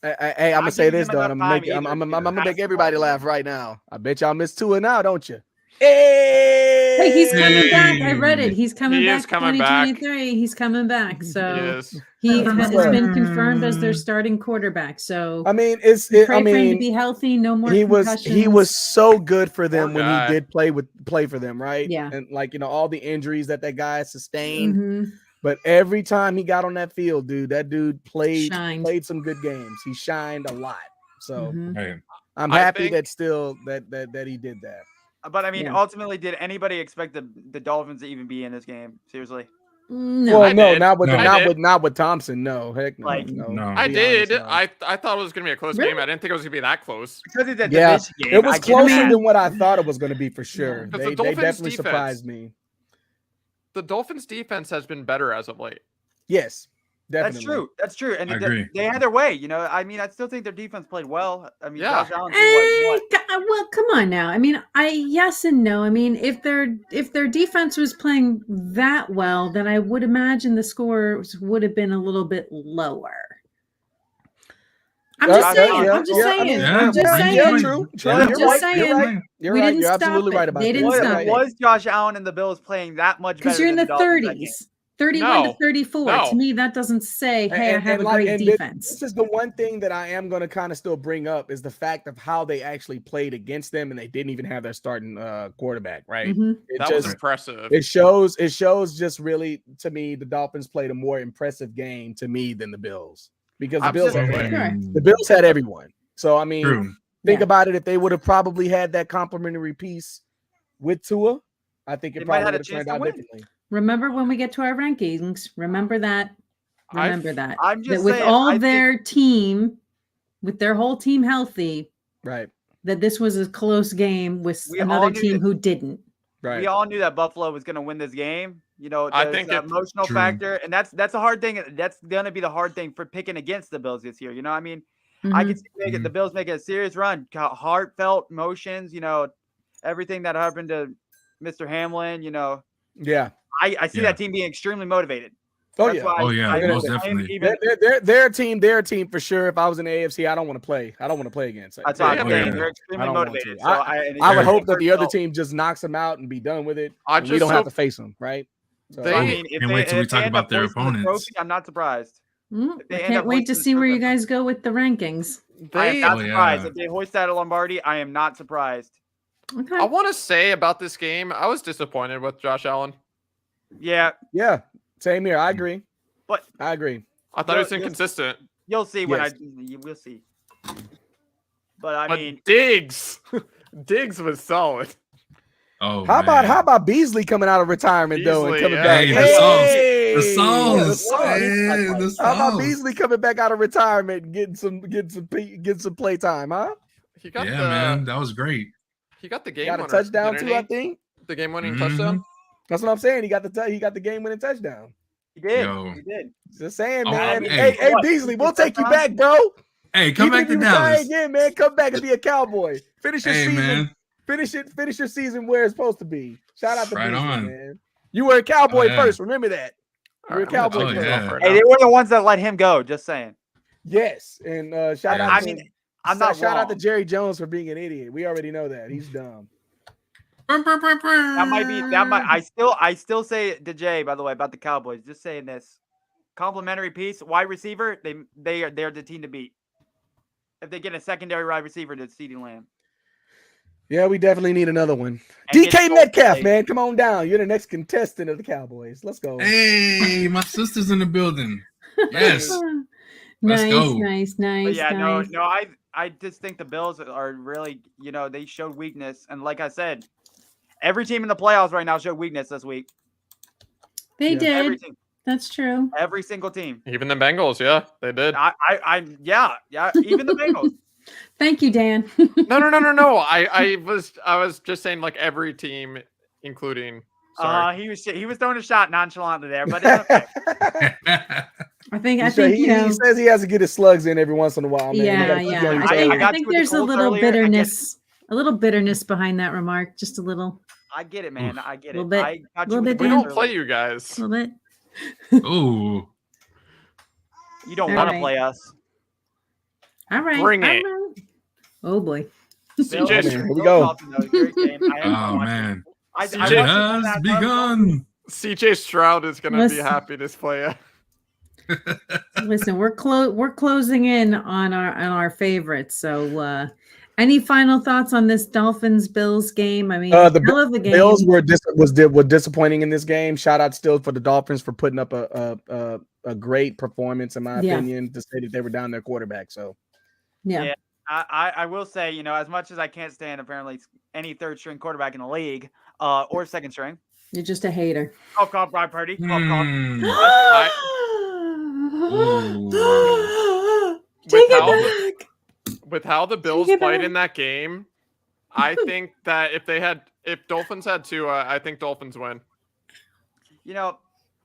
Hey, I'm Not gonna say giving this them though. enough I'm time gonna either, I'm gonna because make that's everybody smart. laugh right now. I bet y'all missed Tua now, don't you? Hey, Hey, he's coming back. I read it. Hey. He's coming He back. is coming back. 2023. He's coming back. So He is. he has been Hmm. confirmed as their starting quarterback. So I mean, pray I for him to mean, be healthy. No more. he was concussions. so good for them Poor when guy. he did play for them, right? Yeah. And like all the injuries that guy sustained, Mhm. but every time he got on that field, that dude played Shined. some good games. He shined a lot. So Mhm. Hey, I'm I happy think- that still that he did that. But I mean, Yeah. ultimately, did anybody expect the Dolphins to even be in this game? Seriously? No. Well, I no, did. not with No. I did. not with Thompson. No, heck no. Like, no. no. I To be did. honest, no. I thought it was going to be a close Really? game. I didn't think it was going to be that close. Because it's a Yeah, division game. It was I get closer that. than what I thought it was going to be for sure. Because the They Dolphins' definitely defense- surprised me. The Dolphins' defense has been better as of late. Yes, definitely. That's true. That's true. And I agree. they had their way. I mean, I still think their defense played well. I mean, Yeah. Josh Allen threw what? Well, come on now. I mean, yes and no. I mean, if their defense was playing that well, then I would imagine the scores would have been a little bit lower. I'm just saying. I'm just saying. I'm just saying. Yeah, true. Yeah, I'm you're just right, saying. You're right. You're We right. didn't You're stop absolutely it. right about They that. didn't You're stop right. it. Was Josh Allen and the Bills playing that much better Because you're in than the Dolphins that game? 30s. 31 to No. 34. No. To me, that doesn't say, hey, I And- have and a like- great and defense. This is the one thing that I am going to kind of still bring up is the fact of how they actually played against them, and they didn't even have their starting quarterback, right? Mhm. It That just was impressive. it shows just really to me the Dolphins played a more impressive game to me than the Bills because the Bills Absolutely. Sure. the Bills had everyone. So I mean, True. think Yeah. about it. If they would have probably had that complimentary piece with Tua, I think They it might probably have had a would have chance turned to out win. differently. Remember when we get to our rankings, remember that. Remember that. I'm That just with saying, all I think- their team, with their whole team healthy, Right. that this was a close game with We all another knew team that- who didn't. Right. We all knew that Buffalo was going to win this game. You know, I there's think the it's emotional true. factor, and that's a hard thing. That's going to be the hard thing for picking against the Bills this year. You know, what I mean, I Mhm. could see the Bills making a serious run, heartfelt emotions. You know, everything that happened to Mr. Hamlin. You know, Yeah. I see Yeah. that team being extremely motivated. Oh That's yeah. why Oh, yeah, I most definitely. Even, They're a team for sure. If I was in the AFC, I don't want to play. I don't want to play against. that's why Yeah, I'm oh, saying yeah. they're I extremely don't want to. motivated. So I would Yeah. hope that the other result. team just knocks them out and be done with it. I and we just don't have hope- to face them, right? So, So, I They- mean, if Can't they, wait till we if they talk end about up their hoisting the opponents. trophy, I'm not surprised. Mm, they I end can't up wait to hoisting the see where you trophy. guys go with the rankings. I am They, not Oh, surprised. yeah. If they hoist that at Lombardi, I am not surprised. Okay. I want to say about this game, I was disappointed with Josh Allen. Yeah, yeah, same here. I agree. But- I agree. I thought he was You'll- inconsistent. you'll see when Yes. we'll see. But I But mean, Diggs, Diggs was solid. Oh, How man. about Beasley coming out of retirement though and Beasley, coming yeah. back? Hey, the sauce. The Hey! sauce. Yeah, the sauce. Hey, the How about sauce. Beasley coming back out of retirement and getting some play time, huh? He got Yeah, the man, that was great. he got the game Got a winner, touchdown didn't too, he? I think. The game winning Mhm. touchdown. That's what I'm saying. He got the game winning touchdown. he did. Yo. He did. Just saying, Oh, man. hey. Hey, What? Beasley, we'll Touchdown? take you back, bro. Hey, come Even back if to you retire Dallas. again, man. Come back and be a Cowboy. Finish your Hey, season. man. Finish your season where it's supposed to be. Shout out to Right Beasley, on. man. You were a Cowboy Oh, yeah. first. Remember that. All You're a right, I'm gonna Cowboy take fan. it off Yeah. right Hey, now. they were the ones that let him go. Just saying. Yes, and shout Yeah. out. I to, mean, I'm not shout out to wrong. Jerry Jones for being an idiot. We already know that he's dumb. That might be. That might. I still say to Jay. By the way, about the Cowboys. Just saying this. Complimentary piece. Wide receiver. They're the team to beat. If they get a secondary wide receiver to CeeDee Lamb. Yeah, we definitely need another one. And DK get Metcalf, Coldplay. man, come on down. You're the next contestant of the Cowboys. Let's go. Hey, my sister's in the building. Yes. Let's Nice, go. nice, But nice, yeah, nice. no. I just think the Bills are really, they showed weakness, and like I said, every team in the playoffs right now showed weakness this week. They Yeah. did. Every team, That's true. every single team. Even the Bengals, yeah, they did. Yeah. Even the Bengals. Thank you, Dan. No. I was just saying like every team, including. Sorry. He was throwing a shot nonchalantly there, but it's okay. I think he says he has to get his slugs in every once in a while, man. yeah, He yeah. gotta keep I on think, each got I you think with the there's a Colts little earlier. I get it. bitterness behind that remark. Just a little I get it, man. I get it. Little bit. I got Little you with bit the we Dan. don't Colts play earlier. you guys. little bit. Ooh. You don't All want to right. play us. All right. Bring all it. right. Oh boy. Bills- CJ man, here we go. Dolphins, though, great game. I am Oh, watching. man. I CJ watched It it has that begun. CJ Stroud is gonna be Listen. happy this play. Listen, we're closing in on our favorites. So any final thoughts on this Dolphins Bills game? I mean, The hell of a game. Bills were disappointing in this game. Shout out still for the Dolphins for putting up a great performance, in my Yeah. opinion, to say that they were down their quarterback. So yeah. Yeah. I will say, as much as I can't stand apparently any third string quarterback in the league, or second string. You're just a hater. Call Brock Purdy. Call. Hmm. Take how- it back. With how the Bills it played back. in that game, I think that if Dolphins had Tua, I think Dolphins win.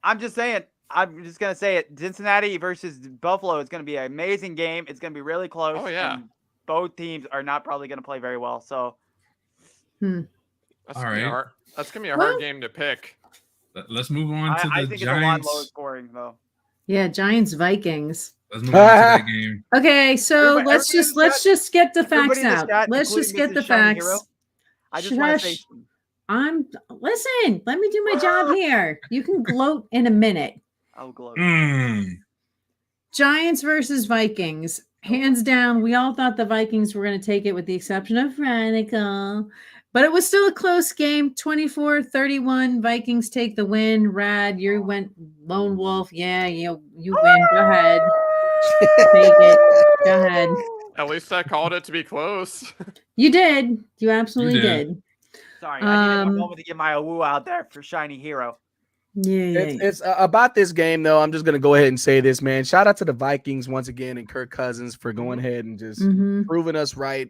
I'm just saying. I'm just gonna say it. Cincinnati versus Buffalo is gonna be an amazing game. It's gonna be really close. Oh, yeah. and both teams are not probably gonna play very well. So That's All gonna be a right. hard, that's gonna be a Well- hard game to pick. Let's move on to I the think it's a lot lower Giants. scoring though. Yeah, Giants Vikings. Let's move on to that game. Okay, so Everybody- let's everybody in the just get the facts everybody in the out. chat, Let's including just get Mrs. the Shining facts. Hero, I just want to say, Shush. Listen, let me do my job here. You can gloat in a minute. I'll gloat. Giants versus Vikings. Hands down, we all thought the Vikings were going to take it with the exception of Radical. But it was still a close game. 24-31. Vikings take the win. Rad, you went lone wolf. Yeah, you win. Go ahead. Take it. Go ahead. At least I called it to be close. You did. You absolutely did. did. Sorry, I needed a moment to get my awoo out there for Shiny Hero. Yeah. It's about this game though. I'm just gonna go ahead and say this, man. Shout out to the Vikings once again and Kirk Cousins for going ahead and just Mhm. proving us right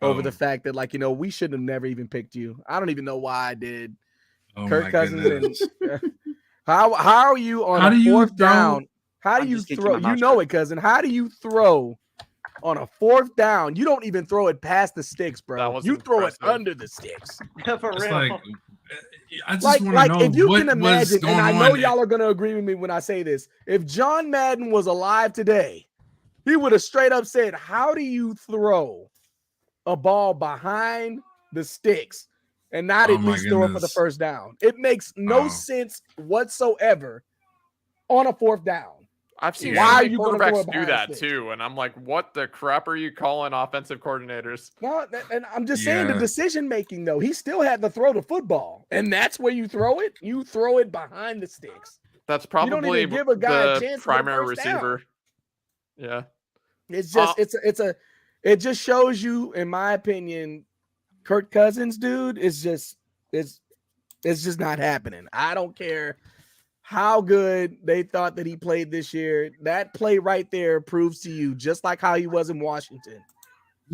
over Oh. the fact that, like, we should have never even picked you. I don't even know why I did. Oh Kirk my Cousins goodness. and how are you on How a do you fourth throw- down? How do I'm you just thinking throw? my mouth You know shut. it, cousin. How do you throw on a fourth down? You don't even throw it past the sticks, That bro. was You throw it impressive. under the sticks. For It's real. like, I just Like want to know if you what can was imagine, going and I on. know y'all are gonna agree with me when I say this. If John Madden was alive today, he would have straight up said, "How do you throw a ball behind the sticks and not Oh at my least throw it for the goodness. first down?" It makes no Wow. sense whatsoever on a fourth down. I've seen Why so are many you gonna throw it quarterbacks do behind that sticks? too, and I'm like, what the crap are you calling offensive coordinators? No, and I'm just saying the Yeah. decision making though. He still had to throw the football, and that's where you throw it. You throw it behind the sticks. That's don't even probably give a guy a the chance to get a primary first down. receiver. Yeah. It's just it just shows you, in my opinion, Kirk Cousins, dude, it's just not happening. I don't care how good they thought that he played this year. That play right there proves to you, just like how he was in Washington.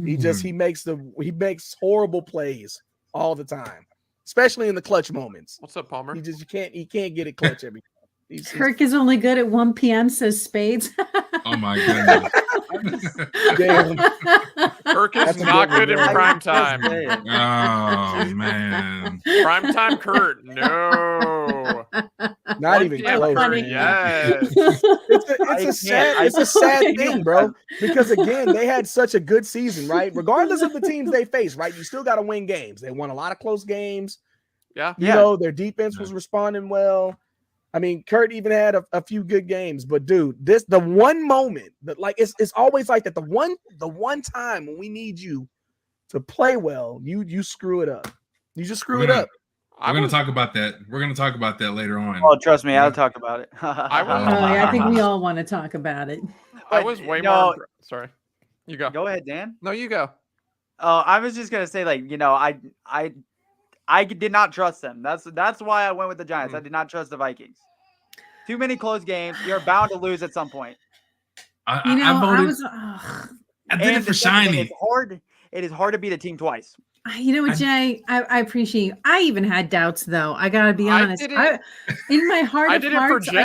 He makes horrible plays all the time, especially in the clutch moments. What's up, Palmer? He can't get it clutch every time. He's- Kirk is only good at 1 p.m., says Spades. Oh my goodness. Damn. Kirk is That's a not good good one, in bro. prime time. Oh man. Prime time Kurt, no. Not 1 even p.m. close. funny. Man. Yes. It's a sad thing, bro. Because again, they had such a good season, right? Regardless of the teams they face, right? You still got to win games. They won a lot of close games. Yeah. You know, their defense was responding well. I mean, Kurt even had a few good games, but dude, the one moment that, like, it's always like that. The one time when we need you to play well, you screw it up. You just screw it up. We're gonna talk about that. We're gonna talk about that later on. Oh, trust me, I'll talk about it. I will- Oh, yeah, I think we all want to talk about it. I was way no, more. Sorry. You go. Go ahead, Dan. No, you go. Oh, I was just gonna say, like, I did not trust them. That's why I went with the Giants. I did not trust the Vikings. Too many close games. You're bound to lose at some point. I I voted. was. I did it And for the second thing, Shiny. It is hard to beat a team twice. You know what, Jay? I appreciate you. I even had doubts, though. I gotta be I honest. didn't- In my heart I of did it for hearts, Jay.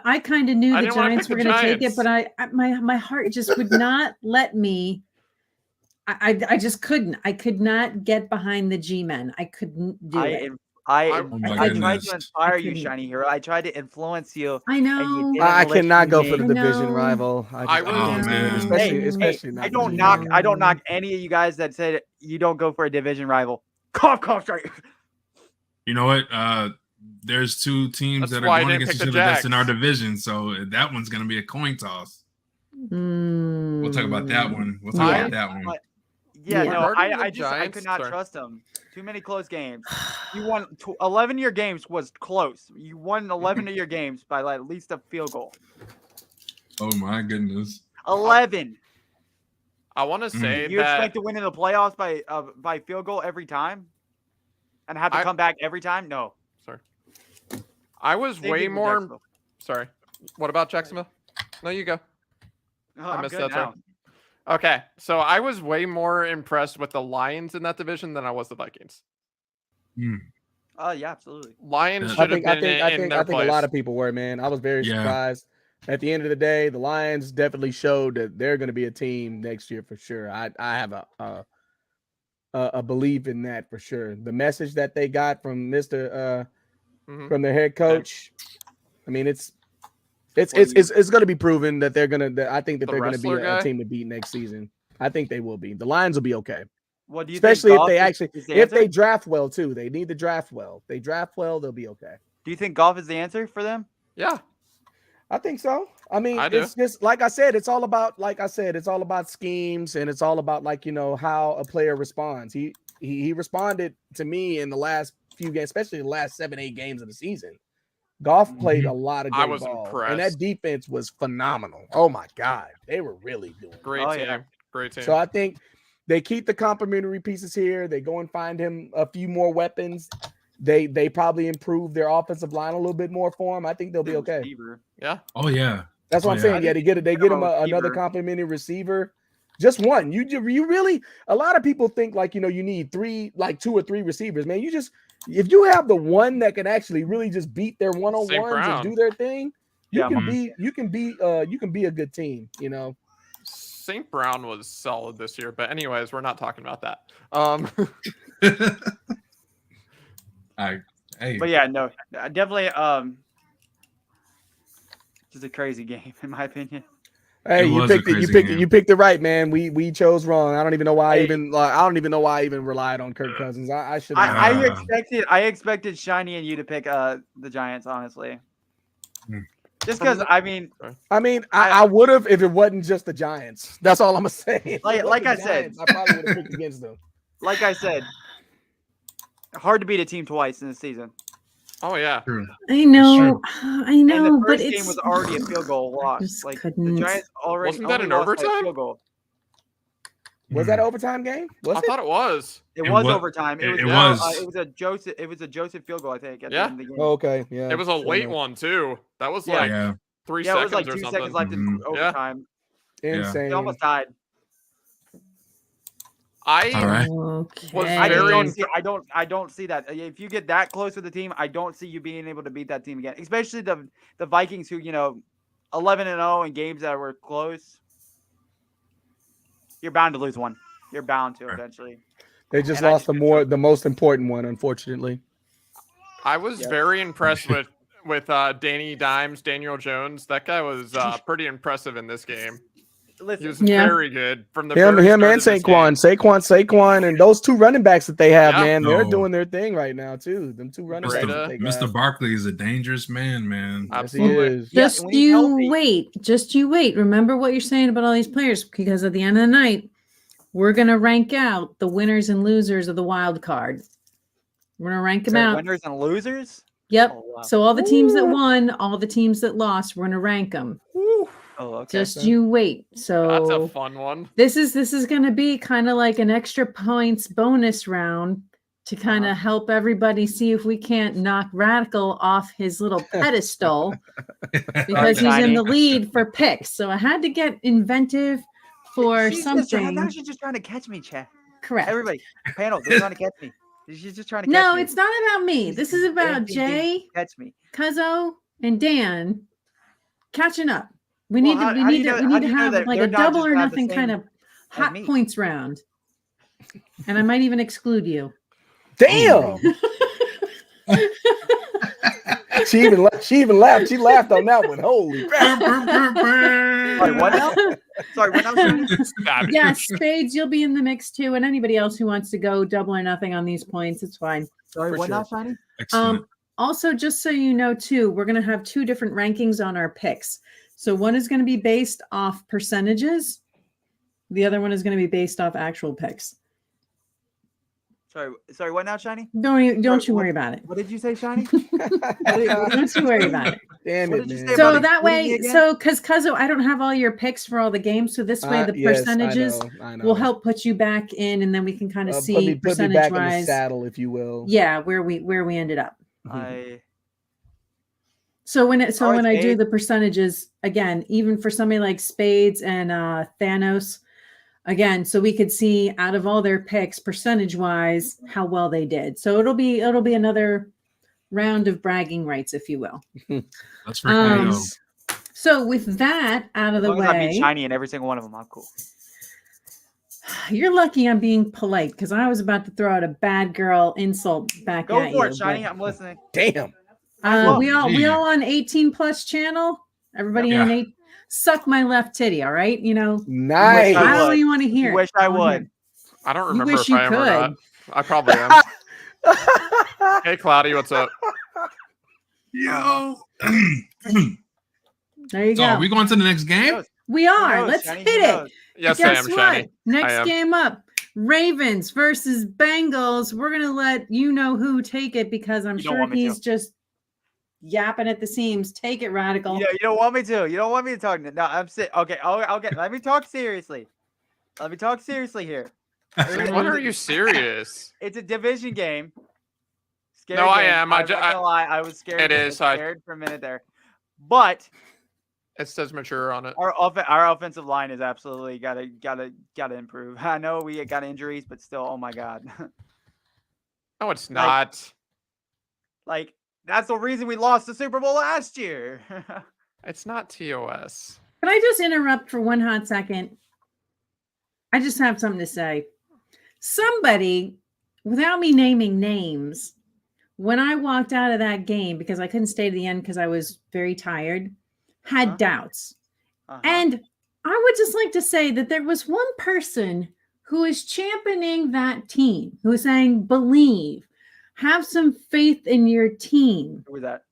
I kind of knew I the didn't wanna Giants pick were the going to take it, Giants. but my heart just would not let me. I just couldn't. I could not get behind the G-men. I couldn't do it. I Oh my tried goodness. to inspire you, couldn't. Shiny Hero. I tried to influence you. I and know. you didn't I listen cannot to go me. for the I division know. rival. I was- Oh, man. especially not I the don't division knock. rival. I don't knock any of you guys that said you don't go for a division rival. Cough, sorry. You know what? There's two teams That's that why are I going didn't against pick each the other that's in our Jags. division, so that one's going to be a coin toss. We'll talk about that one. We'll talk Yeah. about that one. But- Yeah, Yeah. no, Regarding the I Giants- could not sorry. trust them. Too many close games. You won 11 of your games was close. You won 11 of your games by like at least a field goal. Oh my goodness. 11. I want to say You that expect to win in the playoffs by field goal every time, and have to I- come back every time? No. I was Same way thing with more. Jacksonville. Sorry. What about Jacksonville? No, you go. Oh, I I'm missed good that, sorry. now. Okay, so I was way more impressed with the Lions in that division than I was the Vikings. Oh yeah, absolutely. Lions I should I have been in think their a place. lot of people were, man. I was very Yeah. surprised. At the end of the day, the Lions definitely showed that they're going to be a team next year for sure. I have a belief in that for sure. The message that they got from Mhm. from their head coach, I mean, it's going to be proven that they're going to. I think that The they're going to be wrestler a guy? team to beat next season. I think they will be. The Lions will be okay. What do you Especially think? if they Goff actually is the if they answer? draft well too. They need to draft well. If they draft well, they'll be okay. Do you think Goff is the answer for them? Yeah. I think so. I mean, I do. it's just like I said, it's all about schemes, and it's all about how a player responds. He responded to me in the last few games, especially the last 7-8 games of the season. Goff played a lot of I great was ball, and impressed. that defense was phenomenal. Oh my God, they were really doing it. Great Oh, team. yeah. Great team. So I think they keep the complimentary pieces here. They go and find him a few more weapons. They probably improve their offensive line a little bit more for him. I think they'll be okay. Receiver. yeah. Oh yeah. That's what Oh, I'm yeah. saying. Yeah, they get him another Receiver. complimentary receiver. Just one. You really, a lot of people think you need 2 or 3 receivers, man. If you have the one that can actually really just beat their one-on-ones and Brown. do their thing, you Yeah, can Mhm. be a good team, St. Brown was solid this year, but anyways, we're not talking about that. Hey, But yeah, no, definitely. Just a crazy game in my opinion. Hey, It you was a picked it. crazy game. You picked it right, man. We chose wrong. I don't even know why Hey. I don't even know why I even relied on Kirk Cousins. I should. I expected Shiny and you to pick the Giants, honestly. Hmm. Just because I would have if it wasn't just the Giants. That's all I'm gonna say. If it Like wasn't I the said. Giants, I probably would have picked against them. like I said, hard to beat a team twice in the season. Oh yeah. true. I know, And I know, the but first it's game was already a field goal loss. just Like couldn't. the Giants already Wasn't that only an lost by a overtime? field goal. Was that an overtime game? Was I it? thought it was. It It was wa- overtime. It it was. was. It was a Joseph field goal, I think. At Yeah. the end of the game. Oh, okay, yeah. It was a sure late enough. one too. That was Yeah. like Yeah. 3 Yeah, it was seconds like or 2 something. seconds left in Mhm. overtime. Insane. They almost tied. I All right. Okay. I just Very don't see. I don't see that. If you get that close with the team, I don't see you being able to beat that team again. Especially the Vikings, who 11-0 in games that were close. You're bound to lose one. You're bound to eventually. They just And I lost just- the most important one, unfortunately. I was very impressed with Danny Dimes, Daniel Jones. That guy was pretty impressive in this game. He Listen, was Yeah. very good from the Him very and start of this Saquon, and those 2 running backs that they have, Yeah. man, they're No. doing their thing right now too. Them 2 running backs. Breda. that they got. Mr. Barkley is a dangerous man, man. Yes, he Absolutely. is. Yeah, Just when he's you healthy. wait. Just you wait. Remember what you're saying about all these players, because at the end of the night, we're gonna rank out the winners and losers of the wild card. We're gonna rank them so out. winners and losers. Yep. Oh, wow. So all the teams that Ooh. won, all the teams that lost, we're gonna rank them. Oh, okay. Just you wait. That's a So fun one. this is gonna be kind of like an extra points bonus round to kind of help everybody see if we can't knock Radical off his little pedestal because he's in Shiny. the lead for picks. So I had to get inventive for She's something. Now she's just trying to catch me, chat. Correct. Everybody, panel, they're trying to catch me. She's just trying to catch No, me. it's not about me. This is about Jay, Catch me. Cuzzo, and Dan catching up. We Well, need to how- we how do need you to know- we how need do to you know have that like they're a not double just or about the nothing kind same of hot me? points round. And I might even exclude you. Damn. She even laughed. She laughed on that one. Holy crap. Sorry, what now? Sorry, what now? Shani? Savage. Yes, Spades, you'll be in the mix too. And anybody else who wants to go double or nothing on these points, it's fine. Sorry, For what sure. now, Shiny? Excellent. Also, just so you know, too, we're going to have 2 different rankings on our picks. So one is going to be based off percentages. The other one is going to be based off actual picks. Sorry, what now, Shiny? Don't you worry about it. What did you say, Shiny? Don't you worry about it. Damn What it, did you man. say So about that excluding me way, again? so because Cuzzo, I don't have all your picks for all the games. So this way, the Yes, percentages I know. will help put you back in, and then we can kind of Put see me percentage back in the wise. saddle, if you will. Yeah, where we ended up. I So when it Alright, when I do Spades. the percentages again, even for somebody like Spades and Thanos, again, so we could see out of all their picks percentage wise how well they did. So it'll be another round of bragging rights, if you will. That's freaking Um, dope. So with that out of as the long as I beat way, Shiny in every single one of them, I'm cool. you're lucky I'm being polite because I was about to throw out a bad girl insult back Go at for you. it, Shiny. but, I'm listening. Damn. we all Gee. on 18 plus channel. Everybody Yeah. on 8. Suck my left titty, all right? You know, Nice. I I don't would. even want to hear You it. wish I don't wanna hear would. it. I don't You remember wish if you I am or not. could. I probably am. Hey, Cloudy, what's up? Yo. There you So are go. we going to the next Who game? knows? We Who are. knows, Let's Shani? hit Who it. knows? Yes, I Guess am, what? Shani. Next am. game up, Ravens versus Bengals. We're gonna let you know who take it because I'm You don't sure want me to. he's just yapping at the seams. Take it, Radical. You don't want me to. You don't want me to talk. No, I'm sick. Okay, okay. Let me talk seriously. Let me talk seriously here. When are you serious? It's a division game. No, I game. am. I'm not gonna lie. I was scared. It I was is. I- scared for a minute there, but It says mature on it. our offensive line is absolutely gotta improve. I know we got injuries, but still, oh my god, No, it's not. like that's the reason we lost the Super Bowl last year. It's not TOS. Can I just interrupt for one hot second? I just have something to say. Somebody, without me naming names, when I walked out of that game because I couldn't stay to the end because I was very tired, had Uh-huh. doubts. Uh-huh. And I would just like to say that there was one person who is championing that team, who is saying, believe, have some faith in your team. Who was that?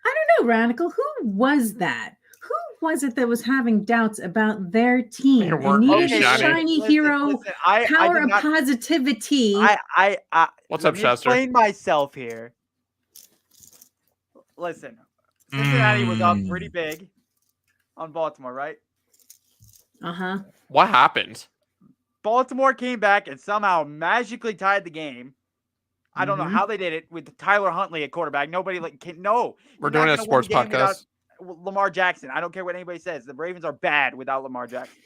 I don't know, Radical. Who was that? Who was it that was having doubts about their team It and weren't needed me, a Shani. shiny Listen, hero, listen, I power did of not- positivity? What's let up, me Chester? Explain myself here. Listen, Cincinnati was up pretty big on Baltimore, right? Uh-huh. What happened? Baltimore came back and somehow magically tied the game. I don't know Mhm. how they did it with Tyler Huntley at quarterback. Nobody can no. We're You're not doing a gonna win sports game without podcast. Lamar Jackson. I don't care what anybody says. The Ravens are bad without Lamar Jackson.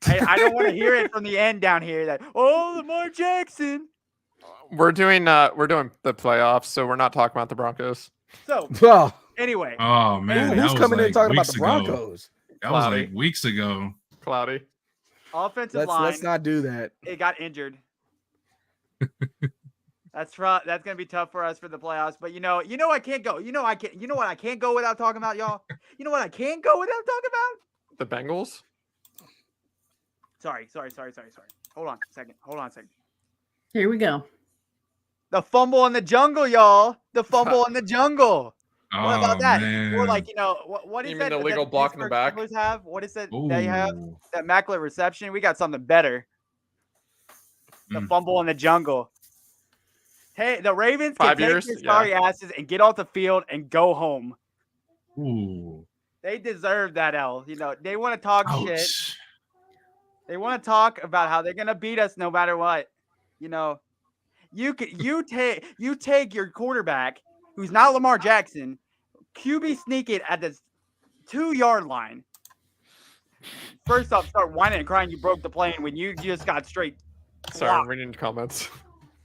I don't want to hear it from the end down here that Lamar Jackson. We're doing the playoffs, so we're not talking about the Broncos. So Oh, anyway, Oh man, that who's was coming in like talking about weeks the ago. Broncos? That was Cloudy. like weeks ago. Cloudy. offensive line. Let's not do that. It got injured. That's gonna be tough for us for the playoffs. But you know I can't go. You know what I can't go without talking about, y'all. You know what I can't go without talking about? The Bengals? Sorry. Hold on a second. Here we go. The fumble in the jungle, y'all. The fumble in the jungle. What about that? Man. Or like, what is You mean that? the that legal block in the Pittsburgh back? Steelers have? What is that? They have Ooh. that immaculate reception. We got something better. The Mm. fumble in the jungle. Hey, the Ravens can 5 take years? their sorry asses and get off the field and go home. Ooh. They deserve that L. They want to talk shit. Ouch. They want to talk about how they're gonna beat us no matter what. You take your quarterback who's not Lamar Jackson, QB sneak it at the 2-yard line. First off, start whining and crying you broke the plane when you just got straight. Sorry, blocked. I'm reading comments.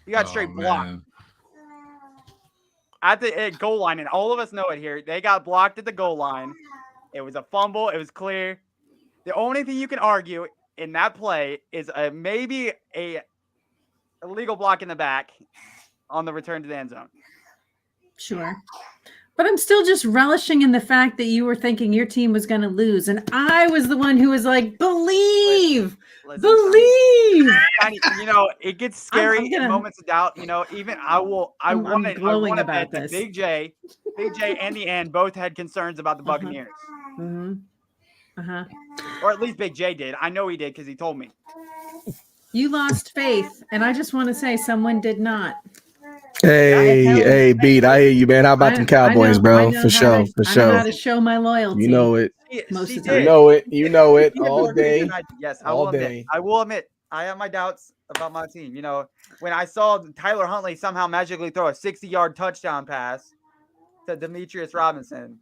You got straight blocked Man. at the goal line, and all of us know it here. They got blocked at the goal line. It was a fumble. It was clear. The only thing you can argue in that play is maybe a illegal block in the back on the return to the end zone. Sure. But I'm still just relishing in the fact that you were thinking your team was going to lose. And I was the one who was like, believe, Listen, believe. Shani, it gets scary I'm gonna- in moments of doubt. Even I I'm glowing want to about bet that this. Big J and the end both had concerns about the Uh-huh. Buccaneers, Mm-hmm. Uh-huh. or at least Big J did. I know he did because he told me. You lost faith. And I just want to say someone did not. Hey, Beat, I hear you, man. How about them Cowboys, bro? For sure. I know how to show my loyalty. You know it. Most She of the You time. did. know it. You know it She did all more reason day. than I did. Yes, I all will admit. day. I will admit. I have my doubts about my team. When I saw Tyler Huntley somehow magically throw a 60-yard touchdown pass to Demetrius Robinson,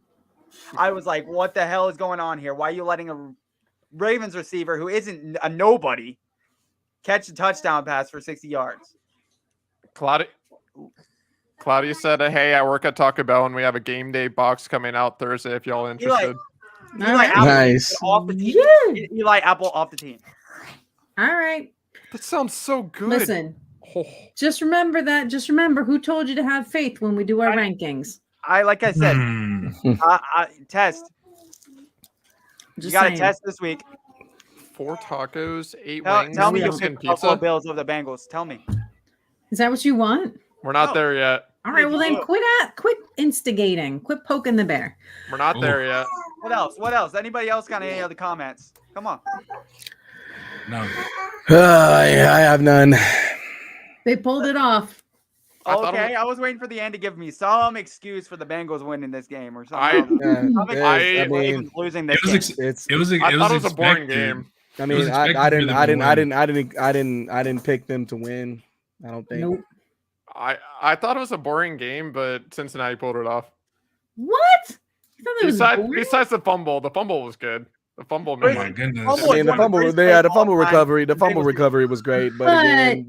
I was like, what the hell is going on here? Why are you letting a Ravens receiver who isn't a nobody catch a touchdown pass for 60 yards? Claudia said, hey, I work at Taco Bell and we have a game day box coming out Thursday if y'all interested. All Eli right. Apple Nice. off the team. Yeah. Eli Apple off the team. All right. That sounds so good. Listen, Oh, just remember that. Just remember who told you to have faith when we do our rankings. Like I said, Hmm. test. You Just got to saying. test this week. 4 tacos, 8 Tell, wings, tell me and you'll Mexican pick the Buffalo pizza. Bills over the Bengals. Tell me. Is that what you want? We're not No. there yet. All right, well then Yeah. quit instigating. Quit poking the bear. We're not Ooh. there yet. What else? What else? Anybody else got any other comments? Come on. No. I have none. They pulled it off. I thought it Okay, I was waiting for the end to give me some excuse for the Bengals winning this game or something. I- I mean, Ravens losing this It was game. it's. It was. I thought it was a expected. boring game. I It was mean, I expected didn't, for I them to didn't, win. I didn't pick them to win. I don't think. Nope. I thought it was a boring game, but Cincinnati pulled it off. What? You thought that was boring? Besides the fumble was good. The fumble Oh made my it. goodness. Fumble I mean, the one of the fumble, greatest the plays of fumble all time. recovery, the The fumble Bengals recovery was great, but But-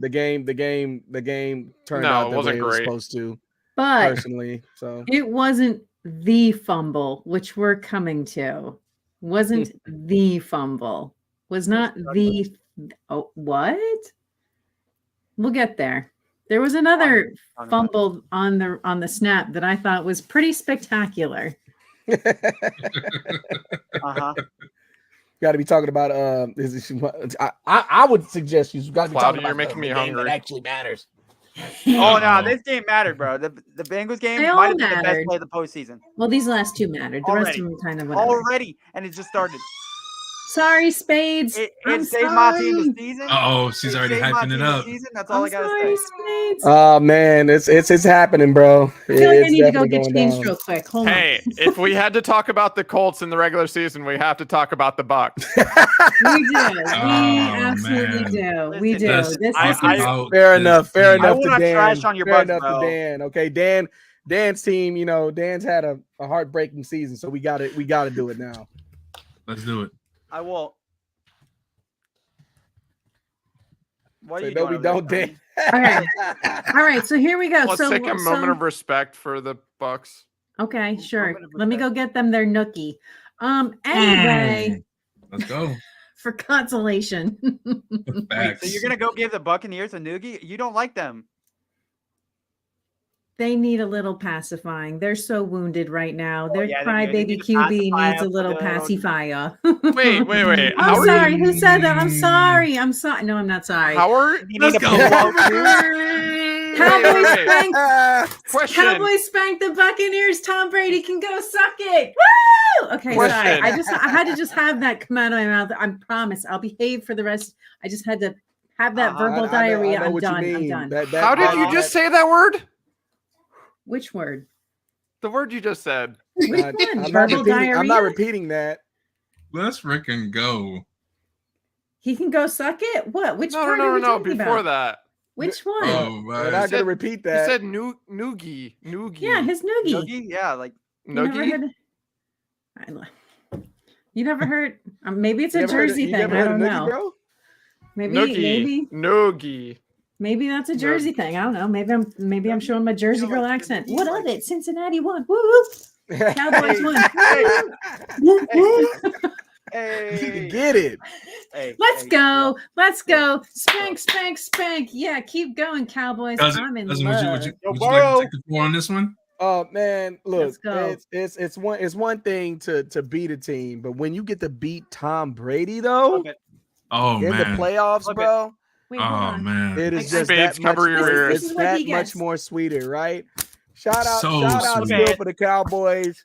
again, the game turned No, out it the way wasn't it was great. supposed to. But Personally, so it wasn't the fumble, which we're coming to. Wasn't the fumble. Was not the what? We'll get there. There was another fumble on the snap that I thought was pretty spectacular. Uh-huh. got to be talking about I would suggest you got to be Cloudy, talking about you're making me the game hungry. that actually matters. Oh no, this game mattered, bro. The Bengals game They all might have been the best mattered. play of the postseason Well, these last two mattered. The rest Already. of them kind of whatever. already, and it just started. Sorry, Spades. It I'm saved my team sorry. this season. Oh, she's It already saved my hyping team it this up. season. That's all I I'm gotta sorry, say. Spades. Oh man, it's happening, bro. I feel like I It's need to go definitely get going changed down. real quick. Hold Hey, if we had to talk about the Colts in the regular season, we have to talk about the Bucks. on. We do. We Oh, absolutely man. do. We Listen, do. Let's This I- is I- talk Fair about enough. this Fair game. I enough to wanna Dan. trash on your Fair Bucks, enough bro. to Dan. Okay, Dan's team. You know, Dan's had a heartbreaking season, so we got to do it now. Let's do it. I will. What are So you no, doing we over there, don't, Dan. Tony? All right. So here we go. Let's so, take a moment so- of respect for the Bucks. Okay, sure. Moment of Let me go respect. get them their nookie. Anyway, Let's go. for consolation. Wait, Facts. so you're gonna go give the Buccaneers a noogie? You don't like them? They need a little pacifying. They're so wounded right now. Their yeah, they do. They crybaby need to QB pacify needs a them little a little. pacifier. Wait. I'm How sorry. Who said that? I'm Mm. sorry. I'm sorry. No, I'm not sorry. Howard? You Let's need a go. pillow, Cowboys Wait. spanked. Question. Cowboys spanked the Buccaneers. Tom Brady can go suck it. Woo! Okay, sorry. Question. I had to just have that come out of my mouth. I promise. I'll behave for the rest. I just had to have that verbal diarrhea. I'm done. I'm done. How did you just say that word? Which word? The word you just said. Which one? Verbal diarrhea. I'm not repeating that. Let's frickin' go. He can go suck it. What? Which No. part are we talking Before about? that, Which one? Oh, We're not said- gonna repeat you that. said noogie. Yeah, his noogie. Noogie? Yeah, like You never Noogie. heard- You never heard? Maybe it's You a never heard of- Jersey you thing. never I heard of don't Noogie, know. bro? Noogie. Maybe that's a No. Jersey thing. I don't know. Maybe I'm showing my Jersey You know, girl like, accent. the What Eagles- of it? Cincinnati won. Woo woo. Cowboys won. Woo, woo. hey, Get it. hey, Let's hey, go. Let's go. Spank, spank, spank. Yeah, keep going, Cowboys. I'm Cousin, in would love. you Yo, like Burrow. to take the floor on this one? Oh man, look, Let's go. it's one thing to beat a team, but when you get to beat Tom Brady though Flip it. Oh, in man. the playoffs, Flip it. bro, Wait, hold Oh, on. man. it is Thanks, just Spades, that much. cover your ears. This It's is what that he much gets. more sweeter, right? Shout out So sweet. still for the Cowboys.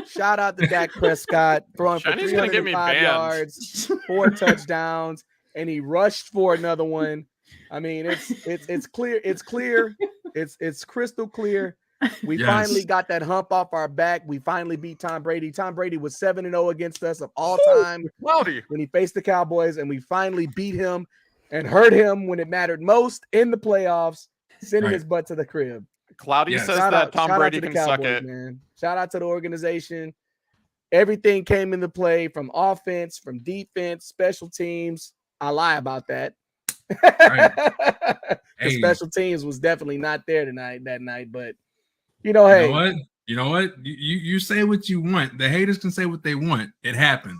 Shout out to Dak Prescott throwing for Shiny's gonna get me 305 banned. yards, 4 touchdowns, and he rushed for another one. I mean, it's clear. It's clear. It's crystal clear. We Yes. finally got that hump off our back. We finally beat Tom Brady. Tom Brady was 7-0 against us of all time Cloudy. when he faced the Cowboys, and we finally beat him and hurt him when it mattered most in the playoffs, sending Right. his butt to the crib. Cloudy Yes. says Shout that out- Tom shout out Brady to the can suck Cowboys, it. man. Shout out to the organization. Everything came into play from offense, from defense, special teams. I lie about that. The Hey. special teams was definitely not there that night, but you know, hey, You know what? You say what you want. The haters can say what they want. It happened.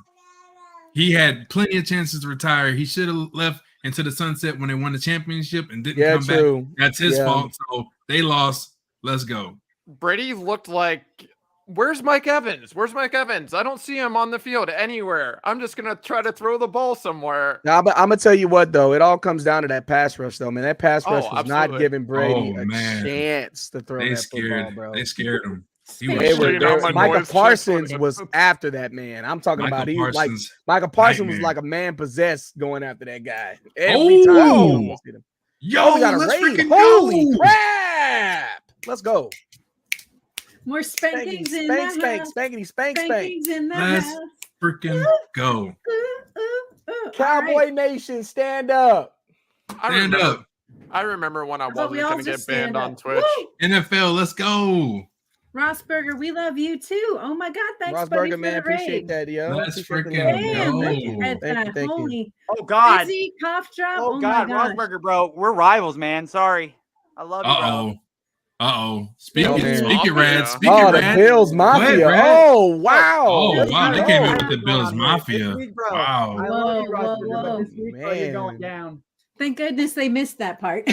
He had plenty of chances to retire. He should have left into the sunset when they won the championship and didn't yeah, come back. true. That's his Yeah. fault. So they lost. Let's go. Brady looked like Where's Mike Evans? Where's Mike Evans? I don't see him on the field anywhere. I'm just gonna try to throw the ball somewhere. Now, I'm gonna tell you what though, it all comes down to that pass rush though, man. That pass rush was not absolutely. giving Brady Oh, a man. chance to throw They that football, scared. bro. They scared him. He They was They were, You know, they- my Micah boys Parsons just- was after that man. I'm talking Michael about he was like Parsons, Micah Parsons was nightmare. like a man possessed going after that guy. Every time he Oh! almost hit him. Yo, Oh, we got a let's raid. freaking Holy go. crap! Let's go. More spankings in Spank, the spank, house. spankity, spank, spank. Spankings in the Let's house. freaking go. Ooh, ooh, ooh. Cowboy All right. Nation, stand up. Stand up. I remember when I thought we wasn't all gonna just get banned stand on up. Twitch. Woo! NFL, let's go. Rossberger, we love you too. Oh my God, thanks, buddy, Rossberger, for man, the appreciate raid. that, yo. Let's Appreciate the freaking love, man. Damn, go. Thank look you. at Thank that. you, thank you. Holy Oh God. busy cough drop. Oh Oh God, my gosh. Rosberger, bro. We're rivals, man. Sorry. I love you, bro. Speak Oh, it, man. speak it, Rad. Speak Oh, it, the Rad. Bills Mafia. Rad. Oh, wow. Oh, Let's wow. They go. came in with the What's going Bills on here? Mafia. This week, bro. Wow. I love you, Whoa, Rosberger, whoa, but this week, bro, you're going Man. down. Thank goodness they missed that part.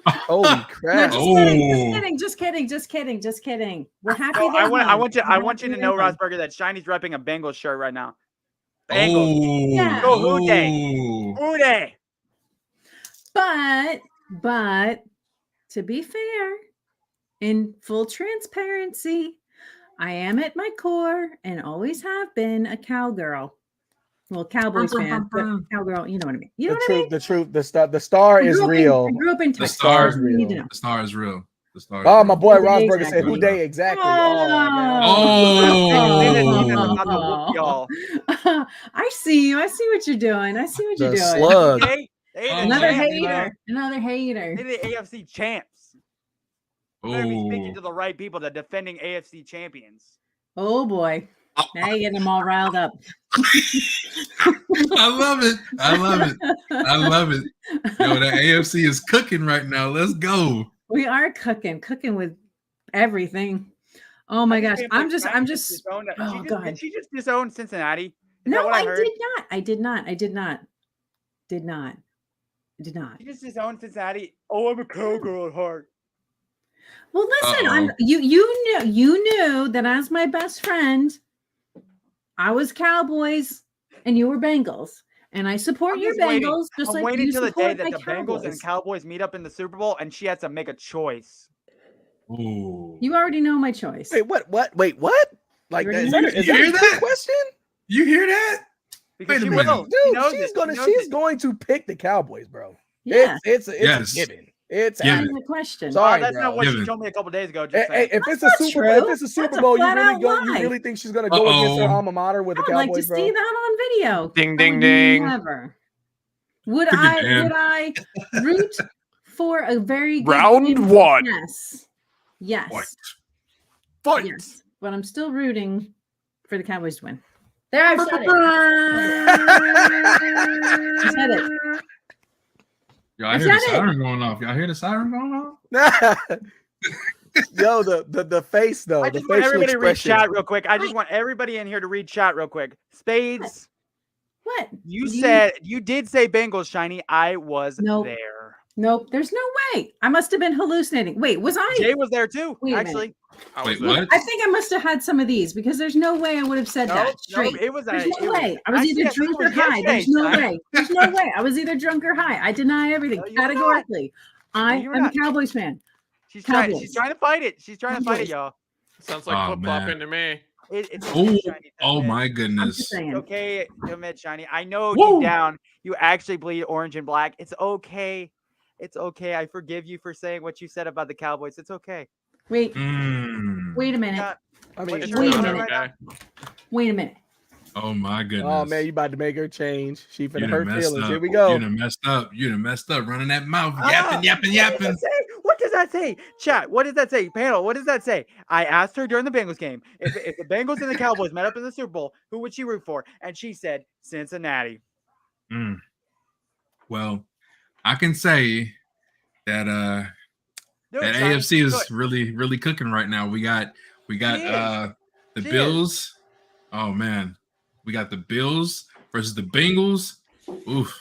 Holy No, crap. just Oh. kidding, just kidding, just kidding, just kidding. We're happy. No, they I won. want you We're to happy know, they won. Rosberger, that Shiny's repping a Bengals shirt right now. Bengals. Oh, Yeah. Go Who Dey. oh. Who Dey? But to be fair, in full transparency, I am at my core and always have been a cowgirl. Well, Cowboys fan, but cowgirl, you know what I mean. You know what I mean? The truth, the star I is grew up real. I grew up in The Texas. star is You need to real. know. The star is real. The star is Oh, real. my boy Who Dey Rosberger said, "Who exactly? Day exactly?" Not the whoop y'all. I see you. I see what you're doing. I see what The you're doing. slug. They the Another champs, hater. bro. Another hater. They the AFC champs. You better be speaking to the right people, the defending AFC champions. Oh boy. Now you're getting them all riled up. I love it. I love it. I love it. Yo, the AFC is cooking right now. Let's go. We are cooking with everything. Oh my gosh. I'm just oh God. Did she just disown Cincinnati? Is that No, what I heard? did not. I did not. Did not. She just disowned Cincinnati. Oh, I'm a cowgirl at heart. Well, listen, Uh-oh. you knew that as my best friend, I was Cowboys and you were Bengals. And I support I'm your just waiting. Bengals just I'm like waiting you till the day support that my the Bengals and Cowboys. Cowboys meet up in the Super Bowl, and she has to make a choice. Ooh. You already know my choice. Wait, what? Wait, what? Like You that? Is hear that, is that? that a trick question? You hear that? Because Wait a she minute. will. She Dude, knows she's it. She gonna knows she's it. going to pick the Cowboys, bro. Yeah. It's Yes. a given. It's Given. That's a the question. Sorry, that's bro. not what Given. she told me a couple days ago. Hey, Just saying. if it's a That's Super not Bowl, if true. it's a Super That's a Bowl, you flat really out go, you lie. really think she's gonna go against her Uh-oh. alma mater with the I would like to Cowboys, bro? see that on video. Ding, I ding, would ding. Never. Would Look at I Dan. would I root for a very good Round team? one. Yes. Yes. Fight. Fight. Yes. But I'm still rooting for the Cowboys to win. There, I've said it. I said it. Y'all hear I the said it. siren going off. Y'all hear the siren going off? Yo, the face though, I the just want facial everybody to read expression. chat real quick. I just want everybody in here to read chat real quick. Spades, What? you did say Bengals, Shiny. I was Nope. there. Nope. There's no way. I must have been hallucinating. Wait, was I? Jay was there too, Wait a minute. actually. I was Wait, there. what? I think I must have had some of these because there's no way I would have said that straight. it was There's it no was- way. I was actually, either I think drunk it or was high. There's no yesterday. way. There's no way. I was either drunk or high. I deny everything No, you were not. categorically. I you were am a not. Cowboys fan. She's Cowboys. trying to fight it. She's trying to fight it, Cowboys. y'all. Sounds like Oh, flip flopping man. to me. It's Oh, okay, Shiny, to oh admit. my I'm just goodness. saying. It's okay to admit, Shiny. I know Woo! deep down you actually bleed orange and black. It's okay. It's okay. I forgive you for saying what you said about the Cowboys. It's okay. Wait, Mm. wait a minute. Yeah. I mean, It's Wait a not minute. okay. Wait a minute. Oh my goodness. oh man, you about to make her change. She You finna done hurt messed feelings. up. Here we go. You done messed up. You done messed up running that mouth. Ah, Yapping, yapping, yapping. What does that say? Chat, what does that say? Panel, what does that say? I asked her during the Bengals game if the Bengals and the Cowboys met up in the Super Bowl, who would she root for? And she said Cincinnati. Mm. Well, I can say that Do it, that Shiny. AFC Do is it. really cooking right now. We got She is. the She is. Bills. Oh man. We got the Bills versus the Bengals. Oof.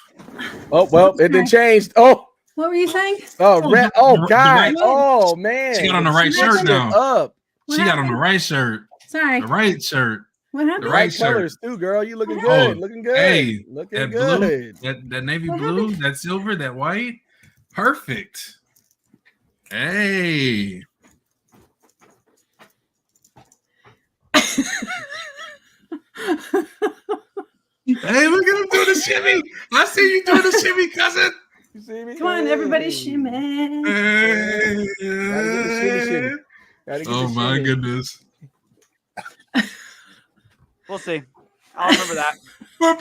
Oh well, it didn't change. Oh, What were you saying? oh, Oh, red. the Oh right- God. the right- Oh man. She got on the right Switched shirt it now. Up. What She got on the happened? right shirt. Sorry. The right shirt. What happened? The Right right shirt. colors too, girl. You looking Oh, good. Looking good. hey, looking That good. blue, that navy What blue, happened? that silver, that white. Perfect. Hey. Hey, look at him doing the shimmy. I see you doing the shimmy, cousin. You see me? Come on, everybody, Hey. shimmy. Hey. Gotta get the shimmy, shimmy. Gotta get Oh the my shimmy. goodness. We'll see. I'll remember that. Oh,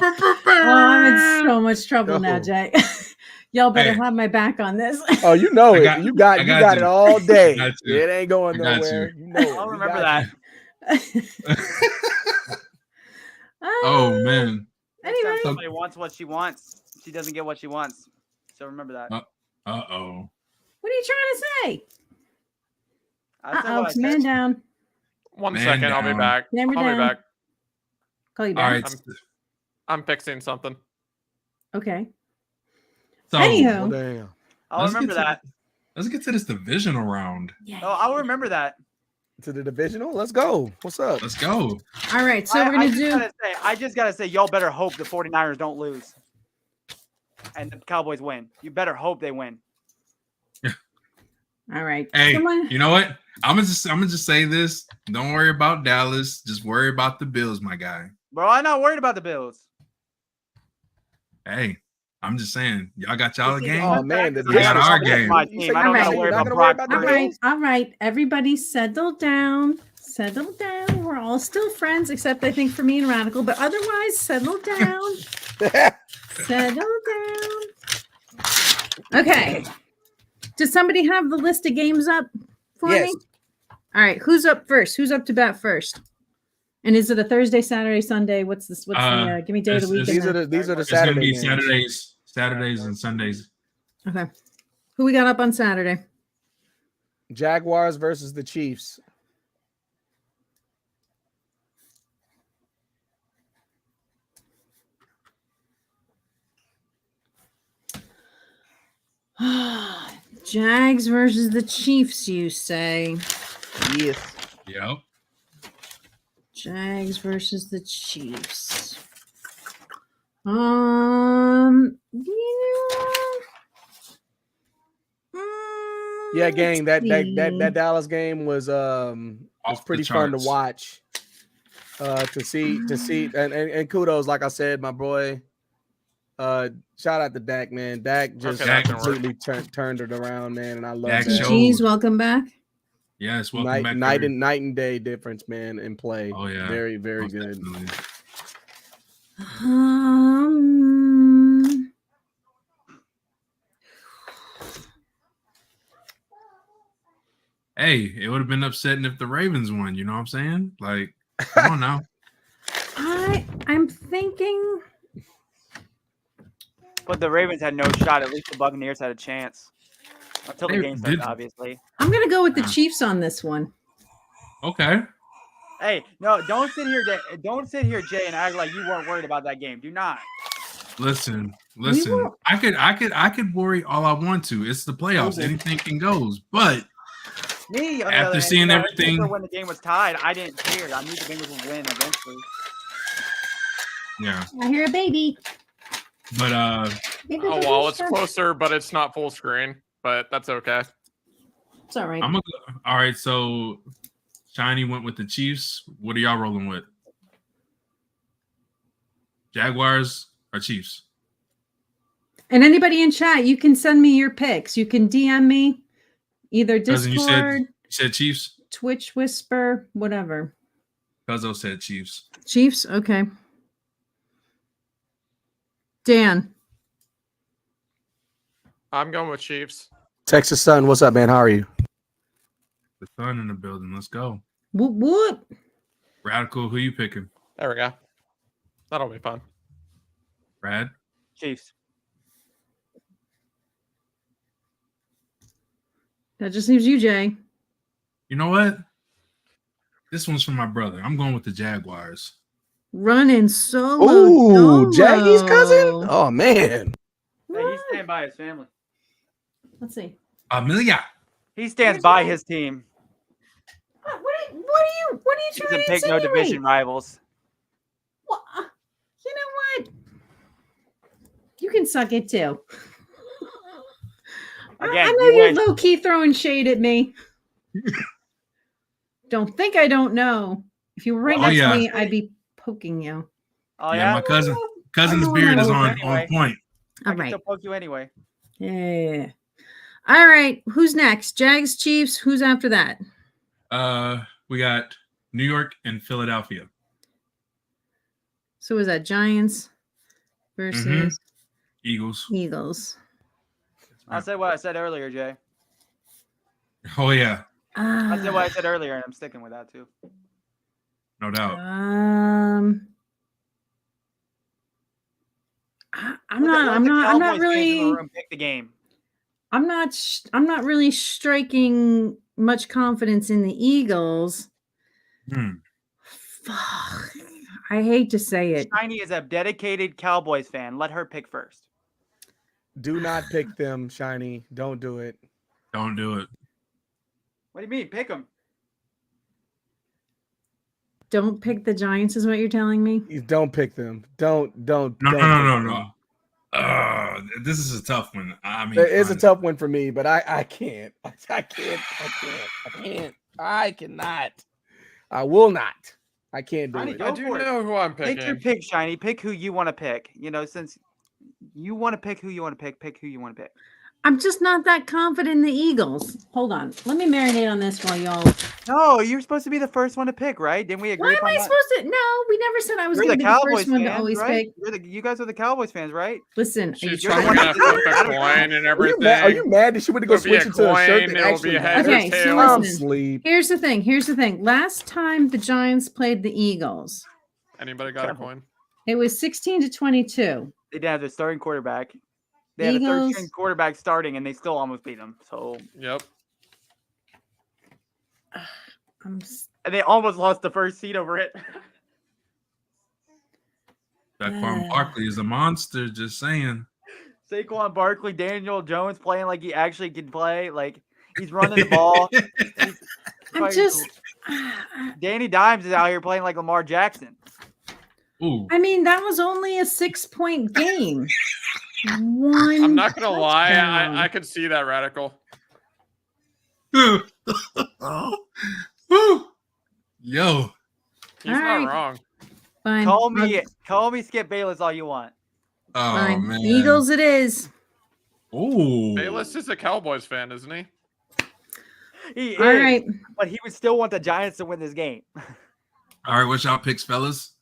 I'm in so much trouble now, Go. Jay. Y'all better Hey. have my back on this. Oh, you know I it. got- you got I you got got you. it all day. got you. It ain't going I got nowhere. you. You know it. I'll We remember got that. you. Oh man. Next time Anyway. somebody wants what she wants, she doesn't get what she wants. So remember that. Uh-oh. What are you trying to say? I said Uh-oh, what I said. man down. One Man second, I'll be down. back. Hammer I'll down. be back. Call you All back. right. I'm fixing something. Okay. So Anyhow. Oh, damn. I'll Let's remember get to- that. let's get to this divisional round. Yeah. Oh, I'll remember that. To the divisional. Let's go. What's up? Let's go. All right, so we're gonna do. I just gotta say, y'all better hope the 49ers don't lose. And the Cowboys win. You better hope they win. All right. Hey, Someone- you know what? I'm gonna just say this. Don't worry about Dallas. Just worry about the Bills, my guy. Bro, I'm not worried about the Bills. Hey, I'm just saying, y'all got y'all a game. Oh man, I got our game. My You team. say I you're don't gotta not worry gonna about worry Brock about the all Purdy. Bills? right, all right. Everybody settle down. Settle down. We're all still friends, except I think for me and Radical, but otherwise, settle down. Settle down. Okay. Does somebody have the list of games up for Yes. me? All right. Who's up first? Who's up to bat first? And is it a Thursday, Saturday, Sunday? What's this? What's the give me day of the it's- week? these and are the It's gonna be Saturday games. Saturdays and Sundays. Okay. Who we got up on Saturday? Jaguars versus the Chiefs. Jags versus the Chiefs, you say? Yes. Yep. Jags versus the Chiefs. Yeah. Yeah, gang. let's see. That Dallas game was Off the pretty fun to charts. watch. To see and kudos, like I said, my boy. Shout out to Dak, man. Dak just Okay, that can work. completely turned it around, man, and I love Dak that. showed- Jeez, welcome back. Yes. Welcome back. Night every- and day difference, man, in play. Oh yeah. Very, very Most good. definitely. Hey, it would have been upsetting if the Ravens won. You know what I'm saying? Like, come on now. I'm thinking. But the Ravens had no shot. At least the Buccaneers had a chance. Until the They game started, did- obviously. I'm gonna go with the Yeah. Chiefs on this one. Okay. Hey, no, don't sit here, Jay, and act like you weren't worried about that game. Do not. Listen. were- I could worry all I want to. It's the playoffs. Okay. Anything can goes. But Me, on the After other hand, seeing everything- even when the game was tied, I didn't care. I knew the Bengals would win eventually. yeah. I hear a baby. But Oh well, it's closer, but it's not full screen. But that's okay. It's all right. I'm gonna go. All right. So Shiny went with the Chiefs. What are y'all rolling with? Jaguars or Chiefs? And anybody in chat, you can send me your picks. You can DM me, either Cousin, Discord, you said Chiefs. Twitch Whisper, whatever. Cuzzo said Chiefs. Chiefs, okay. Dan, I'm going with Chiefs. Texas Sun, what's up, man? How are you? The sun in the building. Let's go. whoop whoop. Radical. Who you picking? There we go. That'll be fun. Brad. Chiefs. That just leaves you, Jay. You know what? This one's for my brother. I'm going with the Jaguars. Running solo. Ooh, Jaggy's cousin? dolo. Oh man. Hey, he's standing by his family. Let's see. Amelia. He stands by his team. What What are you Doesn't trying to pick no insinuate? division rivals. Well, you know what? You can suck it too. Again, I know you you're went- low key throwing shade at me. Don't think I don't know. If you were right Oh, next yeah. to me, I'd be poking you. Oh Yeah, yeah. my cousin's Oh, beard is no. on Anyway. point. I All can right. still poke you anyway. Yeah. All right. Who's next? Jags, Chiefs. Who's after that? We got New York and Philadelphia. So was that Giants versus Eagles. Eagles? I'll say what I said earlier, Jay. Oh yeah, I said what I Ah, said earlier, and I'm sticking with that too. no doubt. I'm not Cowboys fans in the really. room pick the game. I'm not really striking much confidence in the Eagles. Hmm. Fuck. I hate to say it. Shiny is a dedicated Cowboys fan. Let her pick first. Do not pick them, Shiny. Don't do it. Don't do it. What do you mean? Pick them. Don't pick the Giants, is what you're telling me. Don't pick them. Don't. No. Don't pick them. This is a tough one. I mean, It is a honestly. tough one for me, but I can't. I cannot. I will not. I can't do Shiny, it. go I do for it. know who I'm Take your picking. pick, Shiny. Pick who you want to pick. You know, since you want to pick who you want to pick who you want to pick. I'm just not that confident in the Eagles. Hold on. Let me marinate on this while y'all. No, you're supposed to be the first one to pick, right? Didn't we Why agree am upon I that? supposed to? No, we never said I was You're going the to be the Cowboys first one to fans, always right? pick. You guys are the Cowboys fans, right? Listen, are you She's You're the trying trying one to that to? flip I a don't know. coin and Are everything. you mad that she would go It'll be a switch into a shirt coin, that it'll actually be a head matters? or Okay, so tail. I'm listen. sleep. Here's the thing. Here's the thing. Last time the Giants played the Eagles, Anybody got a coin? it was 16-22. They didn't have their starting quarterback. They had a third Eagles. string quarterback starting, and they still almost beat them. So, Yep. and they almost lost the first seed over it. Saquon Barkley is a monster. Just saying. Saquon Barkley, Daniel Jones playing like he actually can play. Like he's running the ball. I'm Like, just. Danny Dimes is out here playing like Lamar Jackson. Ooh. I mean, that was only a 6-point game. One. I'm not gonna lie, touchdown. I could see that Radical. Woo. Yo. He's All not right. wrong. Fine. Call me Skip Bayless all you want. Oh Fine. man. Eagles it is. Ooh. Bayless is a Cowboys fan, isn't he? He All is, right. but he would still want the Giants to win this game. All right. What's y'all picks, fellas?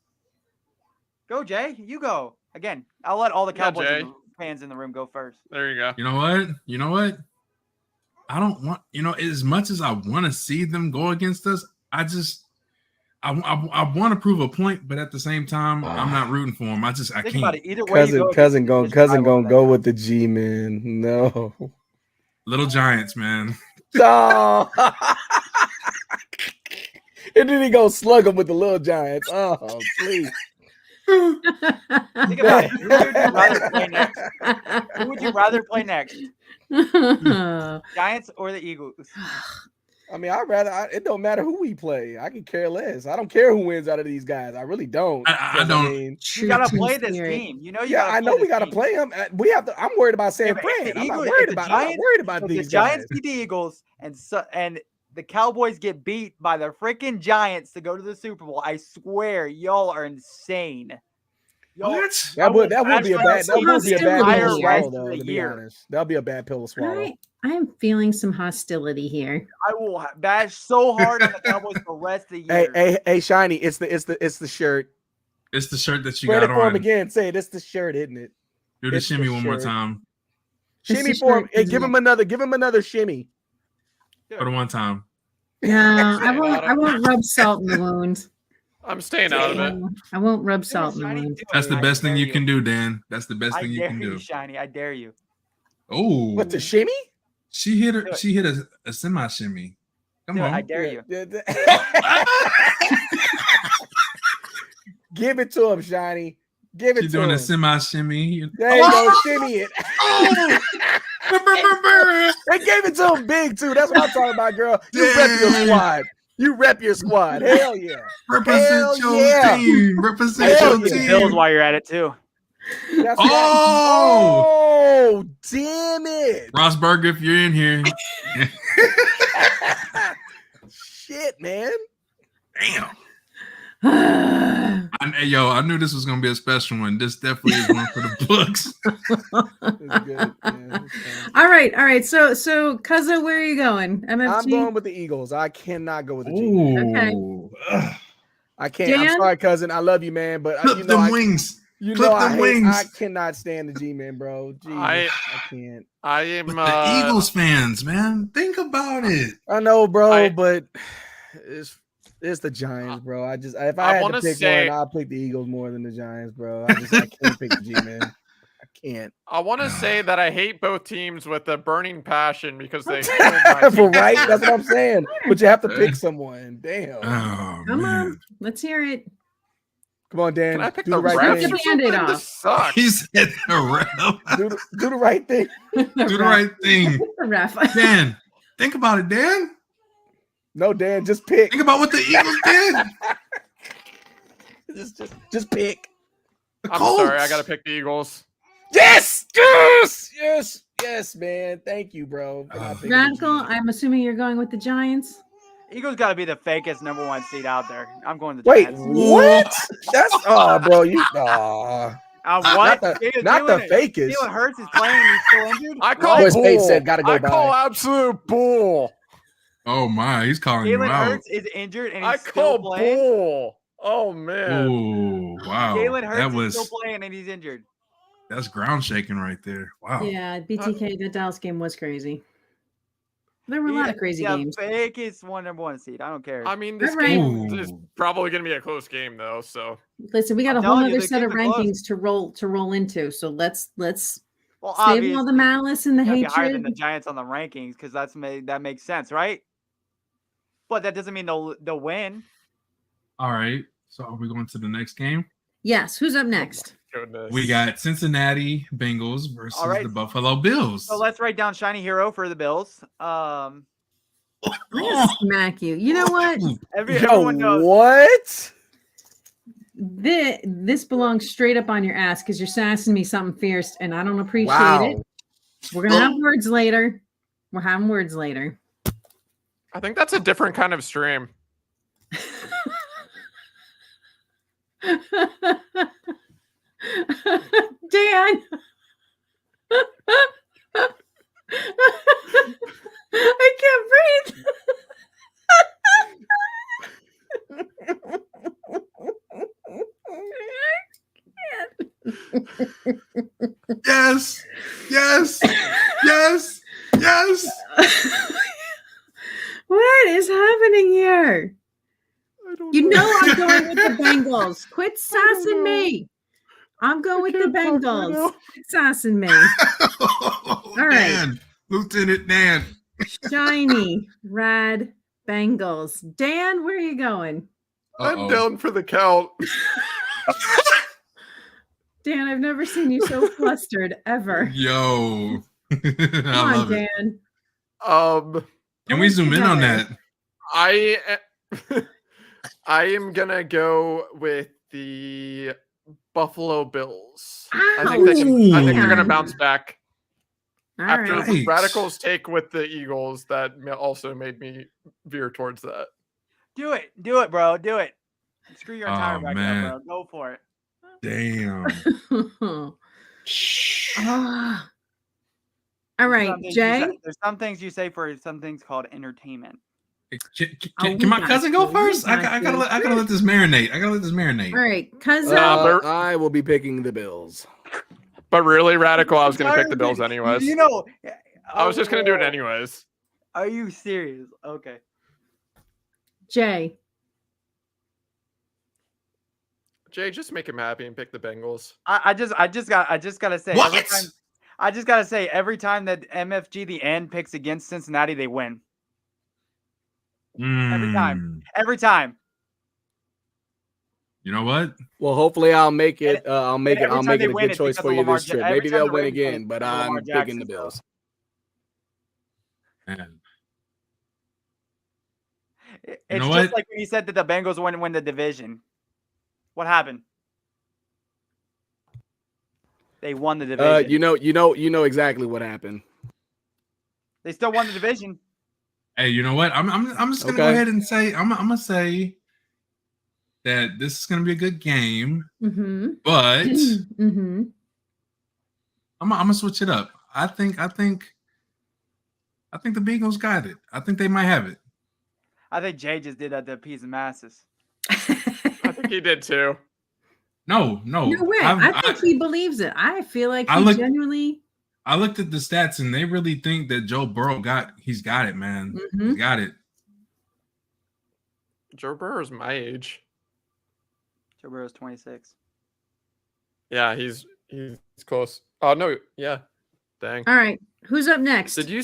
Go, Jay. You go. Again, I'll let all the Yeah, Cowboys Jay. fans in the room go first. There you go. You know what? I don't want, as much as I want to see them go against us, I want to prove a point, but at the same time, I'm not rooting for them. I Think can't. about it. Either way, Cousin gonna go with the G, man. No. Little Giants, man. No. And then he go slug him with the little Giants. Oh, please. Think about it. Who would you rather play next? Who would you rather play next? Giants or the Eagles? I mean, it don't matter who we play. I can care less. I don't care who wins out of these guys. I really don't. I don't. You gotta play this team. You know you Yeah, gotta I know play we this gotta team. play them. We have to. I'm worried about San Yeah, but if Fran. the I'm not Eagles- worried if the about. I'm not Giants- worried about If these the Giants guys. beat the Eagles and the Cowboys get beat by the freaking Giants to go to the Super Bowl, I swear y'all are insane. Y'all, What? That would be a bad. That would be a bad Hostility pill to here. swallow, though. Rest of To the be year. honest, that'll be a bad pill to swallow. I am feeling some hostility here. I will bash so hard on the Cowboys for the rest of the year. Hey, Shiny! It's the shirt. It's the shirt that you Spread it got for him on. again. Say it. It's the shirt, isn't it? Do the It's the shimmy one more shirt. time. It's Shimmy the for him. shirt, Hey, isn't give him another shimmy. For the one time. No, I won't rub salt in the wound. I'm staying out of it. I won't rub Do it, salt in the Shiny, wound. do it. That's the I best thing dare you can do, Dan. That's the best I thing you dare can you, do. Shiny. I dare you. Oh, What the shimmy? she hit Do it. a semi shimmy. Come Do it. on. I dare you. Give it to him, Shiny. Give it She's to doing him. a semi shimmy. There you go, shimmy it. They gave it to him big too. That's what I'm talking about, girl. You rep your squad. You rep your squad. Hell yeah. Represent Hell your yeah. team. Represent Hell your yeah. team. Bills while you're at it too. That's Oh! Oh, damn it. Rossberg, if you're in here. Shit, man. Damn. All I knew this was gonna be a special one. This definitely is one for the books. It's good. Yeah, it's fine. right. So Cuzzo, where are you going? MFG. I'm going with the Eagles. I cannot go with the G. Okay. Ooh. Ugh. I can't. I'm Dan? sorry, cousin. I love you, man. But Clip you know, them wings. you clip know, I them wings. I cannot stand the G-man, bro. Jesus, I can't. I am But the Eagles fans, man, think about it. I know, bro, I- but it's the Giants, bro. If I I had to wanna pick say- one, I'll pick the Eagles more than the Giants, bro. I can't pick the G-man. I can't. I want to say that I hate both teams with a burning passion because they killed my For team. right, that's what I'm saying. But you have to pick someone. Damn. Oh, Come man. on, let's hear it. Come on, Dan. Can I pick do the the right refs thing. or Get the Band-Aid something? off. This sucks. He said around. Do the right thing. Do the right thing. The ref. Dan, think about it, Dan. No, Dan, just pick. Think about what the Eagles did. Just pick. The I'm Colts. sorry, I gotta pick the Eagles. Yes, man. Thank you, bro. Can I pick the Radical. G? I'm assuming you're going with the Giants. Eagles got to be the fakest number 1 seed out there. I'm going to the Wait, Giants. what? That's bro. You What? not the fakest. Jalen Hurts is playing and he's still injured. I call Boy, Spade bull. said gotta go I by. call absolute bull. Oh, my. He's calling you Jalen out. Hurts is injured and he's I still call playing. bull. Oh man. Oh, wow. Jalen That Hurts is was still playing and he's injured. that's ground shaking right there. Wow. Yeah, BTK. The Dallas game was crazy. There were a lot of crazy games. Fakest number 1 seed. I don't care. I mean, this All right. game Ooh. is probably gonna be a close game though. So Listen, we got I'm a whole telling you, other they set of keep it close. rankings to roll into. So let's well, save all obviously, the malice and the it's gotta be higher than hatred. the Giants on the rankings because that makes sense, right? But that doesn't mean they'll win. All right. So are we going to the next game? Yes. Who's up next? goodness. We got Cincinnati Bengals versus All right. the Buffalo Bills. So let's write down shiny hero for the Bills. I'm gonna smack you. You know what? Everyone knows. What? This belongs straight up on your ass because you're sassing me something fierce, and I don't appreciate Wow. it. We're gonna have words later. We're having words later. I think that's a different kind of stream. Dan. I can't breathe. Yes, yes, yes, yes. What is happening here? I don't You know I'm going with the Bengals. Quit sassing me. I'm going with the can't talk right Bengals. now. Quit sassing me. All right. Dan, Lieutenant Dan. Shiny, rad Bengals. Dan, where are you going? I'm Uh-oh. down for the count. Dan, I've never seen you so flustered ever. Yo. Come I on, love it. Dan. Can we zoom in on that? I am gonna go with the Buffalo Bills. I think they're gonna bounce back All after right. Right. Radicals take with the Eagles. That also made me veer towards that. Do it, bro. Do it. Screw your entire Oh, back man. up, bro. Go for it. Damn. Ah. All right, Jay. There's some things you say for some things called entertainment. Can my cousin go first? I gotta let this marinate. All right, cousin. I will be picking the Bills. But really, Radical, I was gonna pick the Bills anyways. You know, I was just gonna do it oh, anyways. Are you serious? Okay. Jay. Jay, just make him happy and pick the Bengals. I just gotta say What? every time that MFG the end picks against Cincinnati, they win. Every time. Every time. You know what? Well, hopefully I'll make it. I'll make it. every I'll time make they it a win, good it's choice because for of you Lamar this Ja- trip. every Maybe time they'll the win Ravens again, win, but it's Lamar I'm picking Jackson, the so. Bills. Man. It's You know just what? like when you said that the Bengals wouldn't win the division. What happened? They won the division. You know exactly what happened. They still won the division. Hey, you know what? I'm just gonna go Okay. ahead and say I'm gonna say that this is gonna be a good game, Mm-hmm. but Mm-hmm. I'm gonna switch it up. I think the Bengals got it. I think they might have it. I think Jay just did that to appease the masses. I think he did too. No. No way. I think he believes it. I feel like he genuinely. I looked at the stats and they really think that Joe Burrow he's got it, man. Mhm. He's got it. Joe Burrow's my age. Joe Burrow's 26. Yeah, he's close. Oh no, yeah. Dang. All right. Who's up next? Did you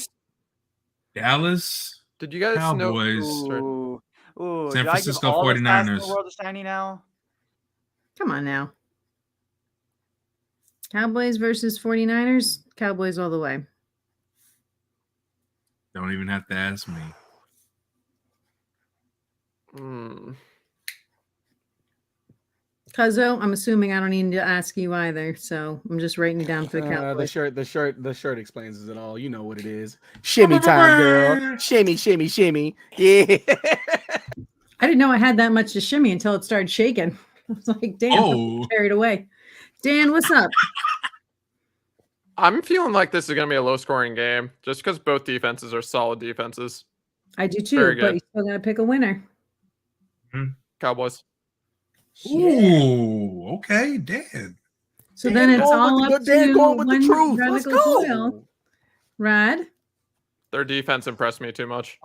Dallas guys Cowboys. know? Ooh, San do I give Francisco all the stats in 49ers. the world to Shiny now? Come on now. Cowboys versus 49ers. Cowboys all the way. Don't even have to ask me. Cuzzo, I'm assuming I don't need to ask you either, so I'm just writing you down for the Cowboys. The shirt explains it all. You know what it is. Shimmy time, girl. Shimmy, shimmy, shimmy. Yeah. I didn't know I had that much to shimmy until it started shaking. I was like, damn, I'm carried away. Dan, what's up? I'm feeling like this is going to be a low-scoring game, just because both defenses are solid defenses. I do too, Very but good. you still got to pick a winner. Cowboys. Ooh, okay, Dan. So then it's all up to going with the one truth. Let's radical go. foil. Rad? Their defense impressed me too much.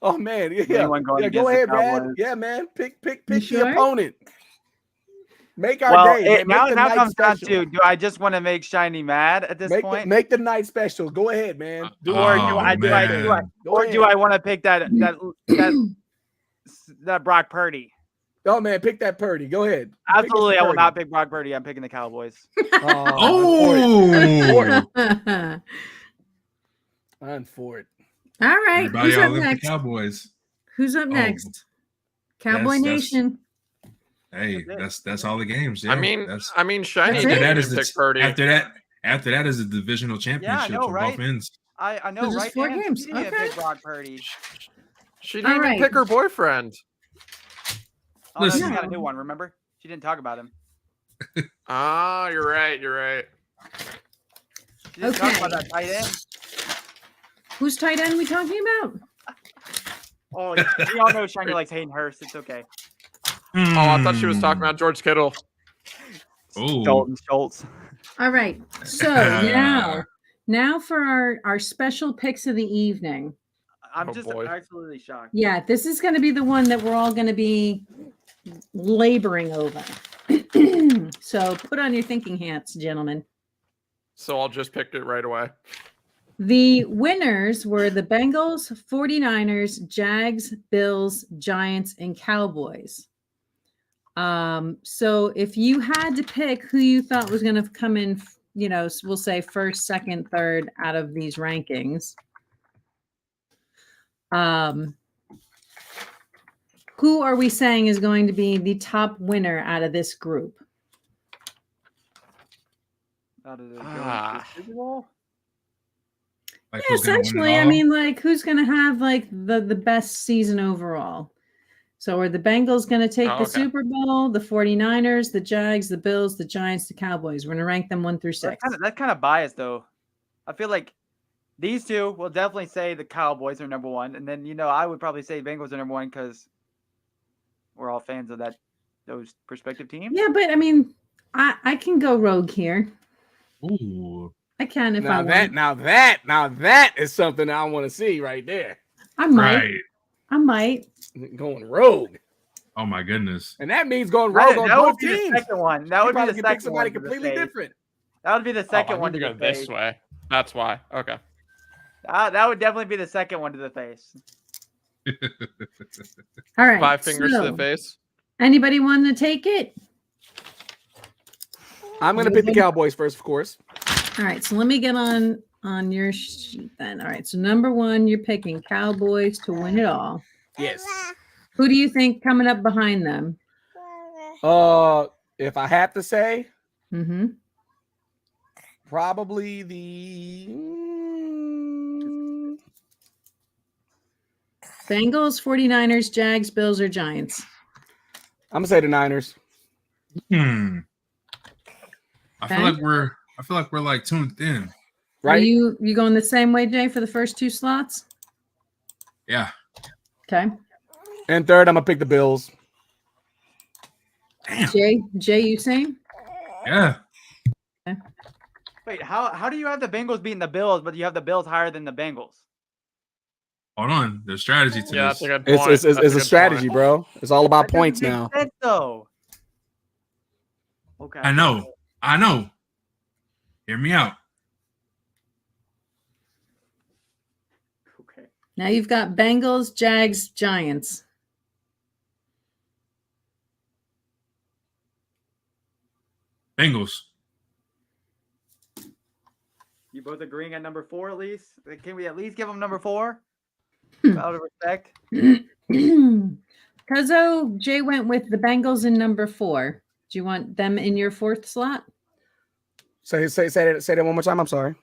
Oh man. Yeah. Anyone going Yeah, against go the ahead, Brad. Cowboys? Yeah, man. Pick You the sure? opponent. Make our Well, day. man. now Make the night comes down special. to: do I just want to make Shiny mad at this point, Make the night special. Go ahead, man. or do I want to pick that Brock Purdy? Oh man, pick that Purdy. Go ahead. Absolutely, I will not pick Brock Purdy. I'm picking the Cowboys. Oh, I'm for it. All right. everybody Who's up all in the next? Cowboys. Who's up next? Cowboy That's- Nation. Hey, that's all the games. Yeah, I mean, that's, Shiny That's didn't it. that even is pick Purdy. after that is a divisional championship know, for right? both ends. I know, So just right? 4 Dan? games. She didn't Okay. pick Brock Purdy. She didn't All even right. pick her boyfriend. Oh, no, Listen. she got a new one. Remember? She didn't talk about him. Ah, you're right. She didn't talk Okay. about that tight end. Whose tight end are we talking about? Oh, we all know Shiny likes Hayden Hurst. It's okay. Oh, I thought she was talking about George Kittle. Oh, Dalton Schultz. All right. So now for our special picks of the evening. I'm Oh, just boy. absolutely shocked. Yeah, this is going to be the one that we're all going to be laboring over. So put on your thinking hats, gentlemen. So I'll just pick it right away. The winners were the Bengals, 49ers, Jags, Bills, Giants, and Cowboys. So if you had to pick who you thought was going to come in, we'll say first, second, third out of these rankings, who are we saying is going to be the top winner out of this group? Out of the Ah. Super Bowl? like Yeah, who's gonna win it essentially. I all? mean, like, who's going to have like the best season overall? So are the Bengals going to take the Okay. Super Bowl, the 49ers, the Jags, the Bills, the Giants, the Cowboys? We're going to rank them 1 through 6. That's kind of biased, though. I feel like these two will definitely say the Cowboys are number one, and then I would probably say Bengals are number one because we're all fans of those prospective teams. Yeah, but I mean, I can go rogue here. Ooh, I can if I Now want. that is something I want to see right there. I might. right. I might. Going rogue. Oh my goodness. And that means going rogue on That would both be the teams. second one. That would be the pick second somebody one. to the completely face. different. That would be the I second one need to to the go this face. way. That's why. Okay. That would definitely be the second one to the face. All right. 5 fingers to so, the face. Anybody want to take it? I'm going to pick the Cowboys first, of course. All right. So let me get on your sheet then. All right. So number 1, you're picking Cowboys to win it all. Yes. Who do you think coming up behind them? If I have to say, Mm-hmm. probably the Bengals, 49ers, Jags, Bills, or Giants? I'm gonna say the Niners. I feel Okay. like we're like tuned in. Are Right? you going the same way, Jay, for the first two slots? Yeah. Okay. And third, I'm gonna pick the Bills. Damn. Jay, you same? Yeah. Wait, how do you have the Bengals beating the Bills, but you have the Bills higher than the Bengals? Hold on. There's strategy to Yeah, this. that's a good It's point. it's, it's, That's it's a good strategy, point. bro. It's all about That doesn't points make now. sense, though. Okay. I know. Hear me out. Okay. Now you've got Bengals, Jags, Giants. Bengals. You both agreeing at number 4 at least? Can we at least give them number 4? Hmm. Out of respect. Cuzzo, Jay went with the Bengals in number 4. Do you want them in your 4th slot? Say that one more time. I'm sorry.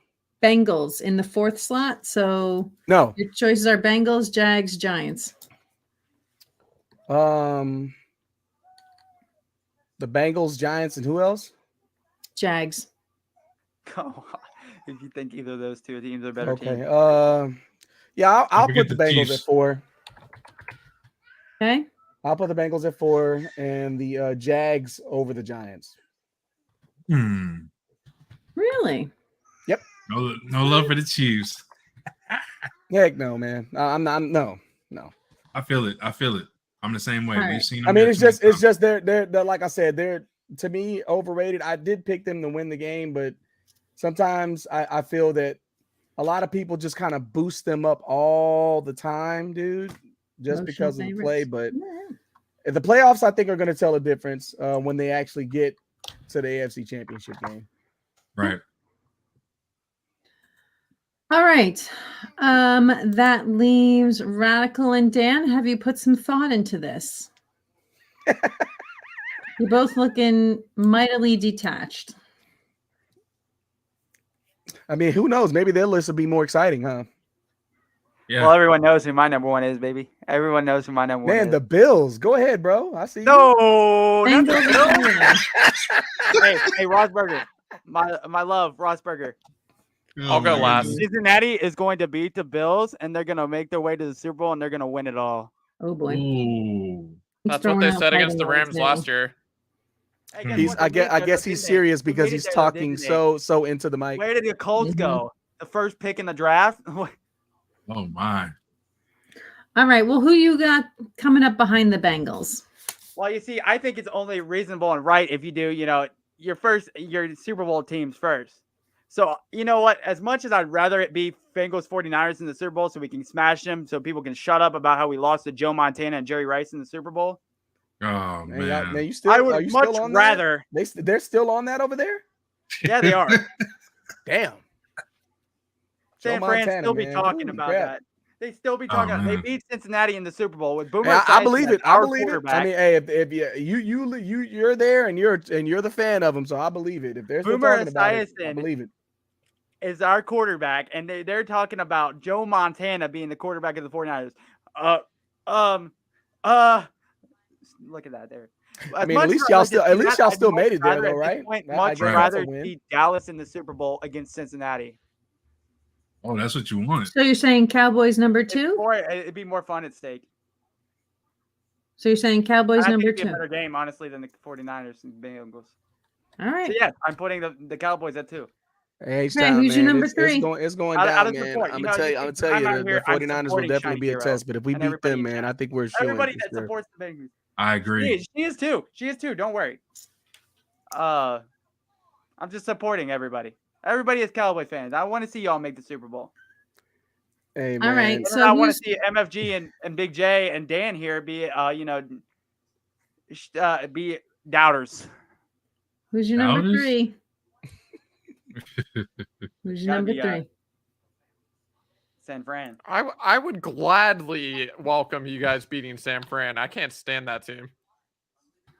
Bengals in the 4th slot. So No. your choices are Bengals, Jags, Giants. The Bengals, Giants, and who else? Jags. Oh, if you think either of those two teams are better Okay. teams. Yeah, I'll forget put the the Bengals Chiefs. at 4. Okay. I'll put the Bengals at 4 and the Jags over the Giants. Really? No love for the Chiefs. Heck no, man. I'm not. No. I feel it. I'm the same way. All We've right. seen I them mean, there it's too many just times. they're like I said, they're to me overrated. I did pick them to win the game, but sometimes I feel that a lot of people just kind of boost them up all the time, dude, just Emotional because of the play. favorites. But the playoffs, I think, are going to tell a difference when they actually get to the AFC Championship game. Right. All right. That leaves Radical and Dan. Have you put some thought into this? You're both looking mightily detached. I mean, who knows? Maybe their list will be more exciting, huh? Yeah. Well, everyone knows who my number 1 is, baby. Everyone knows who my number 1 Man, is. the Bills. Go ahead, bro. I see you. No, not the Bengals Bills. and Giants. hey, Rosberger. My love, Rosberger. I'll go my last. goodness. Cincinnati is going to beat the Bills, and they're going to make their way to the Super Bowl, and they're going to win it all. Oh boy. Ooh. He's That's what throwing they out said against the fighting words Rams now. last year. Hey, guess He's what? I They made guess I it there, guess though, he's didn't they? serious They because made it he's there, though, talking didn't they? so into the mic. Where did the Colts Mhm. go? The first pick in the draft? Oh my. All right. Well, who you got coming up behind the Bengals? Well, you see, I think it's only reasonable and right if you do, your Super Bowl teams first. So, you know what? As much as I'd rather it be Bengals 49ers in the Super Bowl so we can smash them so people can shut up about how we lost to Joe Montana and Jerry Rice in the Super Bowl, Oh Man, y'all- man. man, you still I are would you much still on rather. that? They're still on that over there? Yeah, they are. Damn. San Joe Fran Montana, still be man. talking Holy about crap. that. They still be talking. They man. beat Cincinnati in the Super Bowl with Boomer. Hey, I Esiason believe as it. I our believe it. I quarterback. mean, hey, if you're there and you're the fan of them, so I believe it. If they're still Boomer talking about it, I Esiason believe it. is our quarterback, and they're talking about Joe Montana being the quarterback of the 49ers. Look at that there. I mean, at least y'all still made it there, though, right? Much guess rather that's a win. see Dallas in the Super Bowl against Cincinnati. Oh, that's what you wanted. So you're saying Cowboys number 2? It'd be more fun at stake. So you're saying Cowboys I think number it'd be a 2? better game, honestly, than the 49ers and Bengals. All right. So yeah, I'm putting the Cowboys at 2. Hey, Okay, who's your number 3? It's going Out down, of man. support, I'm you gonna know, tell you, I'm out the here, I'm 49ers will supporting definitely Shiny be a Hero test, but if we and beat everybody them, in man, chat. I think we're shooing. Everybody that supports the Bengals. I agree. She is too. She is too. Don't worry. I'm just supporting everybody. Everybody is Cowboy fans. I want to see y'all make the Super Bowl. Hey, All man. right. And So I want to who's see MFG and Big J and Dan here be be doubters. who's your number Doubters? 3? Who's your Gotta number be, 3? San Fran. I would gladly welcome you guys beating San Fran. I can't stand that team.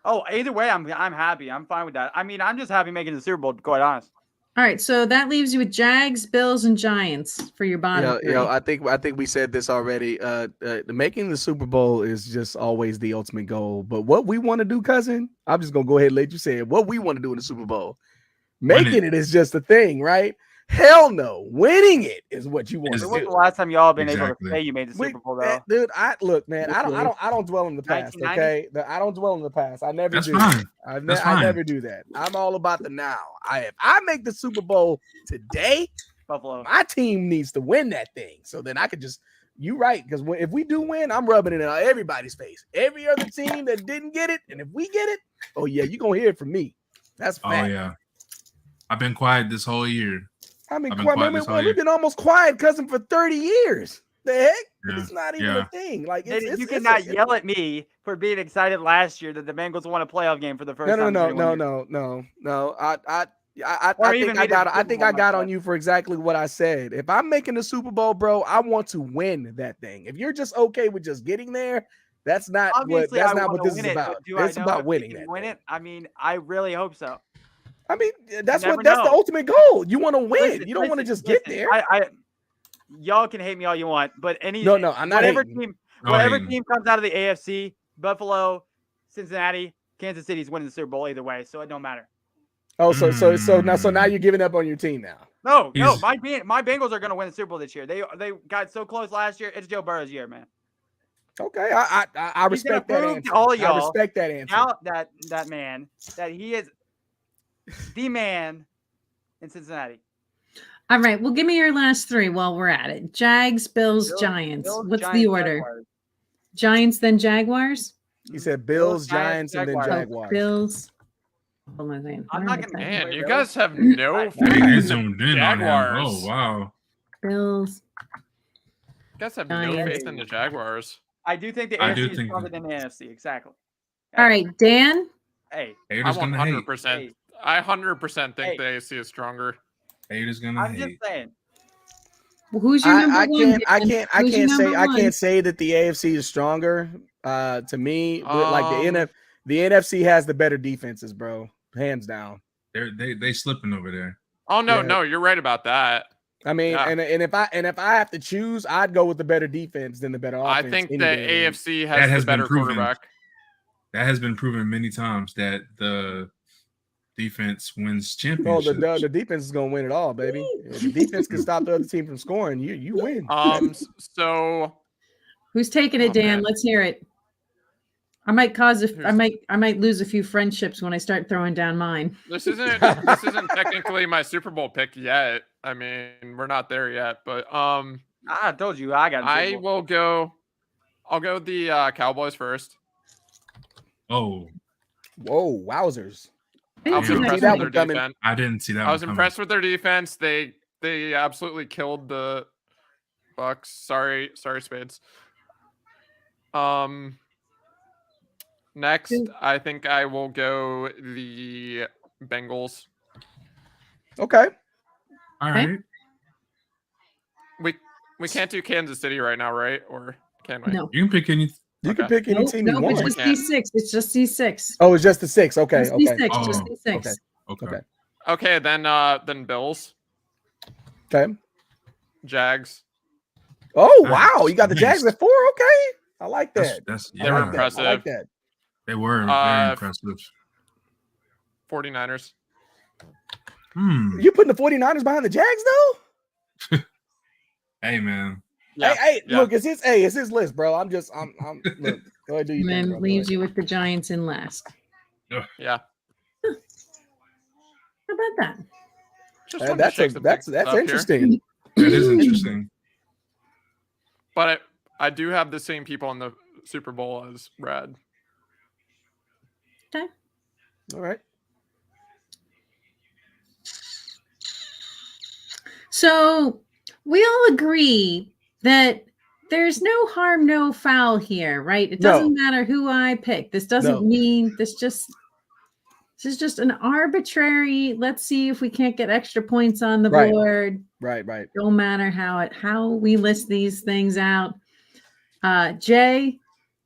Oh, either way, I'm happy. I'm fine with that. I mean, I'm just happy making the Super Bowl, to be quite honest. All right, so that leaves you with Jags, Bills, and Giants for your bottom three. I think we said this already. Making the Super Bowl is just always the ultimate goal. But what we want to do, cousin, I'm just gonna go ahead and let you say it. What we want to do in the Super Bowl, making it is just a thing, right? Hell no, winning it is what you want to When was do. the last time y'all been able Exactly. to say you made the Super Bowl, though? Dude, I don't dwell in the past. 1990? Okay, I don't dwell in the past. I never That's do. fine. I That's fine. never do that. I'm all about the now. If I make the Super Bowl today, Buffalo. my team needs to win that thing. So then I could just. You right, because if we do win, I'm rubbing it in everybody's face. Every other team that didn't get it, and if we get it, oh yeah, you're gonna hear it from me. That's Oh fact. yeah. I've been quiet this whole year. I mean, I've been quiet this whole we've year. been almost quiet, cousin, for 30 years. The heck? Yeah, It's not even yeah. a thing. Like You cannot yell at me for being excited last year that the Bengals won a playoff game for the first time. No. in 21 years. No. I Or think even I made it got. to I Super think Bowl I got myself. on you for exactly what I said. If I'm making the Super Bowl, bro, I want to win that thing. If you're just okay with just getting there, that's not Obviously, what. That's I not wanna what this win is it, but about. do I It's know about if we winning can that. win thing. it. I mean, I really hope so. I mean, that's never the know. ultimate goal. You want to win. Listen, you don't want to listen, just get listen, there. Y'all can hate me all you want, but No, I'm not whatever hating. team, No whatever hating. team comes out of the AFC, Buffalo, Cincinnati, Kansas City's winning the Super Bowl either way, so it don't matter. Oh, so now you're giving up on your team now. No, He's- my Bengals are going to win the Super Bowl this year. They got so close last year. It's Joe Burrow's year, man. Okay, I He's gonna respect that prove to answer. all I y'all respect that answer. Now that man, that he is the man in Cincinnati. All right, well, give me your last three while we're at it. Jags, Bills, Bills- Giants. Bills, What's Giants, the order? Jaguars. Giants, then Jaguars? He said Bills, Giants, and then Jaguars. Oh, Jaguars. Bills. Hold on a second. I'm Where not am I gonna- saying? Man, you Really? guys have no Right. faith Hey, in they the zoomed in on him. Jaguars. Oh wow. Bills. You guys have no Giants. faith in the Jaguars. I do think the I AFC do is think- stronger than the NFC. Exactly. All right, Dan. Hey, I Haters gonna hate. 100%. Hey. I 100% think Hey. the AC is stronger. Haters gonna I'm just hate. saying. Who's your number I one? can't Dan? Who's your number I one? can't say that the AFC is stronger. To me, but like the NFC has the better defenses, bro. Hands down. They slipping over there. Oh no, Yeah. no, you're right about that. I mean, Yeah. and if I have to choose, I'd go with the better defense than the better I offense. think any the day of the week. AFC That has has the been better proven. quarterback. That has been proven many times that the defense wins Oh, championships. the defense is gonna win it all, baby. If the defense can stop the other team from scoring, you win. So Who's taking it, Oh, Dan? man. Let's hear it. I might cause I Who's- might lose a few friendships when I start throwing down mine. this isn't technically my Super Bowl pick yet. I mean, we're not there yet, but I told you I got. the Super I Bowl. will go. I'll go the Cowboys first. Oh, Whoa, wowzers! I I didn't was see Yeah. that impressed that with one their coming. defense. I didn't see that. I was one coming. impressed with their defense. They absolutely killed the Bucks. Sorry, Spades. Next, I think I will go the Bengals. Okay, All Okay. right. We can't do Kansas City right now, right? Or can we? No. You can pick any. you can Okay. pick any team you Nope, want. it's just Okay. C6. It's just C6. Oh, it's just the six. Okay, Just okay, C6. Just Oh, C6. Okay. Okay. Okay, then Bills, okay. Jags. Oh Nice. wow, you got the Jags Nice. at 4. Okay, I like that. That's They were I like that. impressive. I like that. They were Uh, very impressive. 49ers. You putting the 49ers behind the Jags though? Hey man. Yeah, Hey, yeah. look, it's his list, bro. I'm look. Go ahead, do your And thing, then bro. Go leaves ahead. you with the Giants in last. Yeah. How about that? Just wanted to shake some That's things up here. interesting. That is interesting. But I do have the same people in the Super Bowl as Brad. All right. So we all agree that there's no harm, no foul here, right? It No. doesn't matter who I pick. This doesn't No. mean this just This is just an arbitrary. Let's see if we can't get extra points on the Right. board. Right. No matter how we list these things out. Jay,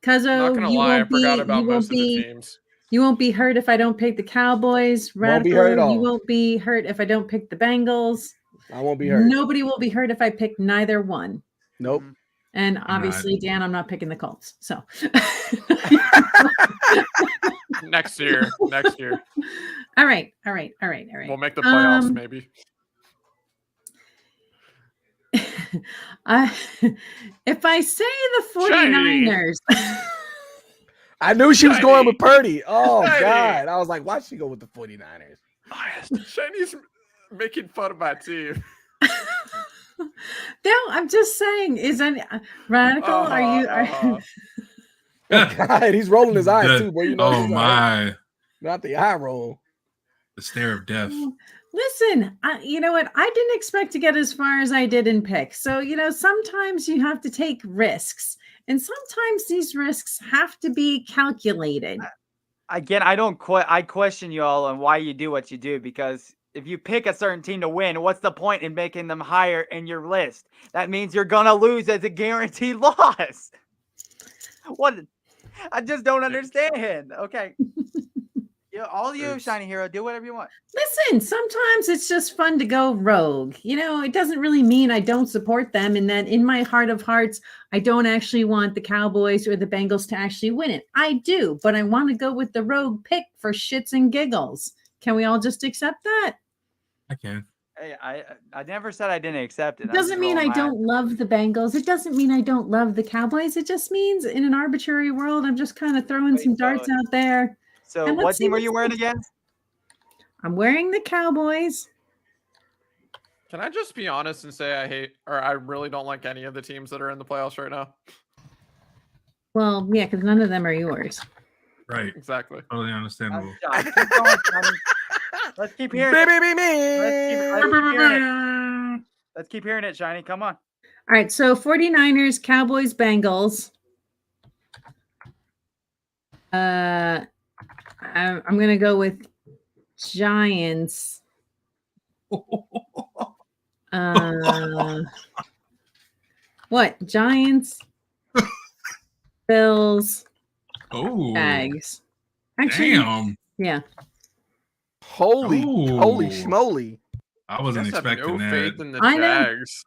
Not Cuzzo, gonna you lie, I won't forgot be. about You most won't of the be. teams. You won't be hurt if I don't pick the Cowboys. Won't be hurt at Radical, all. you won't be hurt if I don't pick the Bengals. I won't be hurt. Nobody will be hurt if I pick neither one. Nope. And obviously, Dan, I'm not picking the Colts. So Next year. all right. We'll make the playoffs, maybe. If I say the Shiny. 49ers, I knew she was going with Purdy. Oh Shiny. God. I was like, why'd she go with the 49ers? Shiny's making fun of my team. no, I'm just saying, is any Radical? Are you? Oh, God, he's rolling his eyes too, boy. You know, Oh he's like, my, not the eye roll. the stare of death. Listen, you know what? I didn't expect to get as far as I did in picks. So, sometimes you have to take risks. And sometimes these risks have to be calculated. Again, I question you all on why you do what you do, because if you pick a certain team to win, what's the point in making them higher in your list? That means you're gonna lose as a guaranteed loss. What? I just don't understand. Okay. All you, Shiny Hero, do whatever you want. Listen, sometimes it's just fun to go rogue. It doesn't really mean I don't support them, and that in my heart of hearts, I don't actually want the Cowboys or the Bengals to actually win it. I do, but I want to go with the rogue pick for shits and giggles. Can we all just accept that? I can. Hey, I never said I didn't accept it. It doesn't mean I don't love the Bengals. It doesn't mean I don't love the Cowboys. It just means in an arbitrary world, I'm just kind of throwing some darts out there. So And what let's see team are what's you wearing next. again? I'm wearing the Cowboys. Can I just be honest and say I really don't like any of the teams that are in the playoffs right now? Well, yeah, because none of them are yours. Right. Exactly. Totally understandable. Keep going, Shiny. Let's keep hearing it. Let's keep hearing it, Shiny. Come on. All right, so 49ers, Cowboys, Bengals. I'm going to go with Giants. What? Giants, Bills, Oh, Jags. Actually, damn. yeah. Holy Ooh. schmoly. I wasn't Just have expecting no that. faith in the I know. Jags.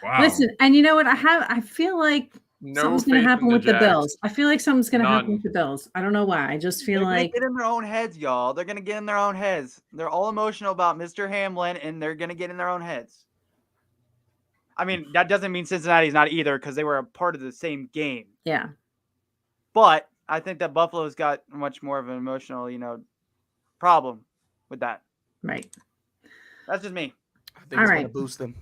Wow. Listen, and you know what? I feel like No something's going faith to happen in with the Jags. Bills. I feel like something's going to happen None. with the Bills. I don't know why. I just feel They're gonna like get in their own heads, y'all. They're gonna get in their own heads. They're all emotional about Mr. Hamlin, and they're gonna get in their own heads. I mean, that doesn't mean Cincinnati's not either, because they were a part of the same game. yeah. But I think that Buffalo's got much more of an emotional, problem with that. Right. That's just me. I think All it's right. gonna boost them.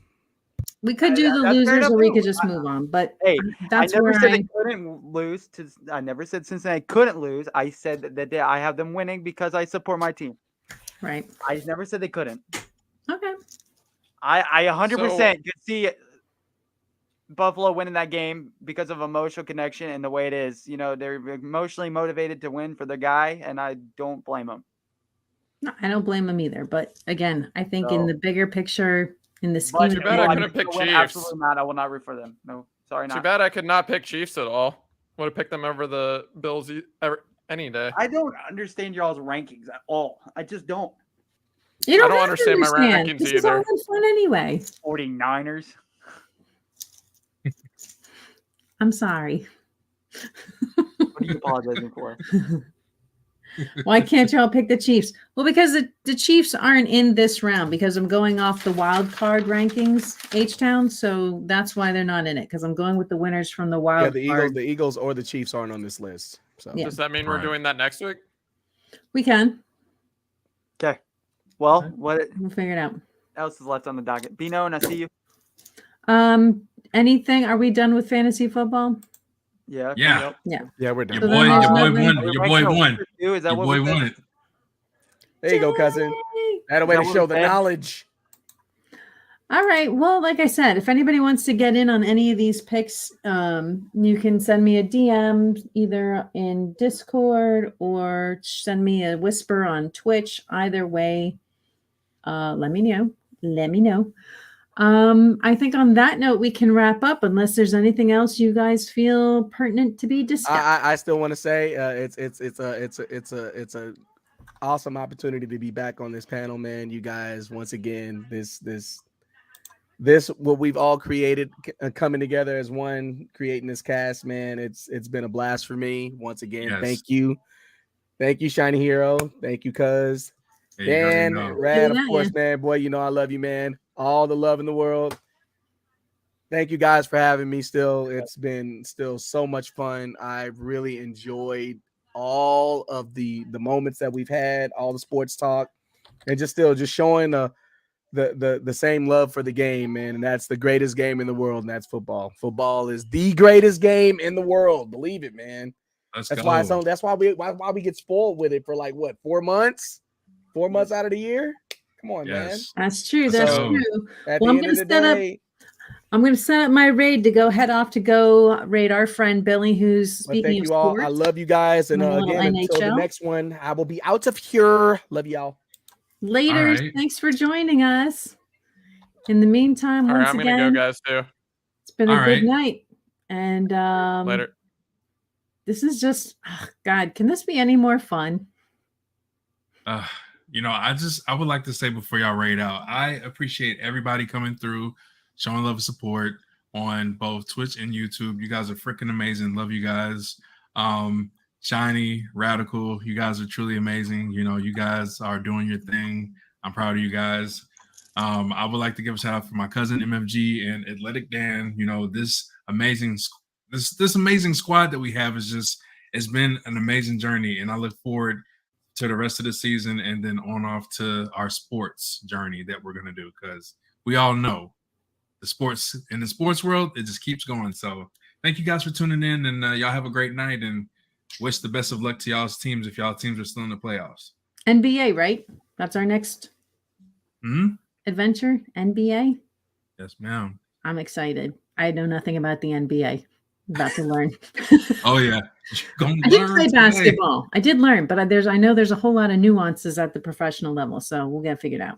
We could do the That's fair losers enough or we too. could just move on. But Hey, that's I never where said I they couldn't lose. I never said Cincinnati couldn't lose. I said that I have them winning because I support my team. right. I never said they couldn't. Okay. I 100% could see Buffalo winning that game because of emotional connection and the way it is. They're emotionally motivated to win for their guy, and I don't blame them. No, I don't blame them either. But again, I think in So- the bigger picture, in the scheme But of Too bad I things, couldn't pick win, Chiefs. Absolutely not. I will not root for them. No, sorry, Too not. bad I could not pick Chiefs at all. Would have picked them over the Bills any day. I don't understand y'all's rankings at all. I just don't. you don't, don't have to understand my understand. rankings This is all either. in fun anyway. 49ers. I'm sorry. What are you apologizing for? Why can't y'all pick the Chiefs? Well, because the Chiefs aren't in this round because I'm going off the wild card rankings, H-Town. So that's why they're not in it, because I'm going with the winners from the wild Yeah, card. the Eagles or the Chiefs aren't on this list. So Yeah. Does that mean we're Right. doing that next week? We can. Okay. Well, Okay. what We'll figure it out. else is left on the docket? Bino, and I see you. Anything? Are we done with fantasy football? Yeah. Yeah. yeah, we're done. Your So boy, then there's your boy nothing- won. Are we Your ranking boy a won. winner too? Is that Your what boy we said? won it. There you go, cousin. Yay! That a way Is to that show what the we said? knowledge. All right. Well, like I said, if anybody wants to get in on any of these picks, you can send me a DM either in Discord or send me a whisper on Twitch. Either way, let me know. Let me know. I think on that note, we can wrap up unless there's anything else you guys feel pertinent to be discussed. I still want to say it's a awesome opportunity to be back on this panel, man. You guys, once again, this what we've all created, coming together as one, creating this cast, man. It's been a blast for me. Once again, Yes. thank you, Shiny Hero. Thank you, Cuz. Hey, you already Dan, know. Rad, of Yeah. course, man. Boy, you know I love you, man. All the love in the world. Thank you guys for having me. Still, it's been so much fun. I've really enjoyed all of the moments that we've had, all the sports talk, and just showing the same love for the game, man. And that's the greatest game in the world, and that's football. Football is the greatest game in the world. Believe it, man. Let's That's go. why it's on. That's why we get spoiled with it for like what, 4 months? 4 months out of the year? Come on, Yes. That's true. Let's That's go. true. man. At Well, the I'm end of gonna the set up- day, I'm going to set up my raid to go head off to go raid our friend Billy, who's but speaking thank of you all. sports. I love you guys. And My little again, until the NHL. next one, I will be out of here. Love y'all. Later. All right. Thanks for joining us. In the meantime, All right, once I'm gonna again, go, guys. Too. it's been a All good right. night. And Later. this is just, God, can this be any more fun? You know, I would like to say before y'all raid out, I appreciate everybody coming through, showing love and support on both Twitch and YouTube. You guys are freaking amazing. Love you guys. Shiny, Radical, you guys are truly amazing. You know, you guys are doing your thing. I'm proud of you guys. I would like to give a shout out for my cousin MFG and Athletic Dan. You know, this amazing squad that we have it's been an amazing journey, and I look forward to the rest of the season and then on off to our sports journey that we're gonna do, because we all know the sports world, it just keeps going. So thank you guys for tuning in, and y'all have a great night, and wish the best of luck to y'all's teams if y'all teams are still in the playoffs. NBA, right? That's our next Hmm? adventure. NBA. Yes, ma'am. I'm excited. I know nothing about the NBA. I'm about to learn. Oh yeah. I did play basketball. I did learn, but I know there's a whole lot of nuances at the professional level, so we'll get it figured out.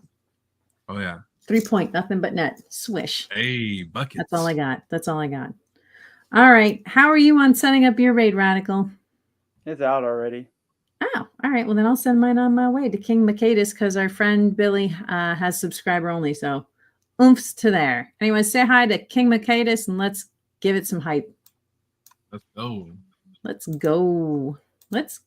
Oh yeah. 3-point, nothing but net. Swish. Hey, buckets. That's all I got. That's all I got. All right. How are you on setting up your raid, Radical? It's out already. Oh, all right. Well, then I'll send mine on my way to King Macatus because our friend Billy has subscriber only. So, oomphs to there. Anyway, say hi to King Macatus and let's give it some hype. Let's go. Let's go. Let's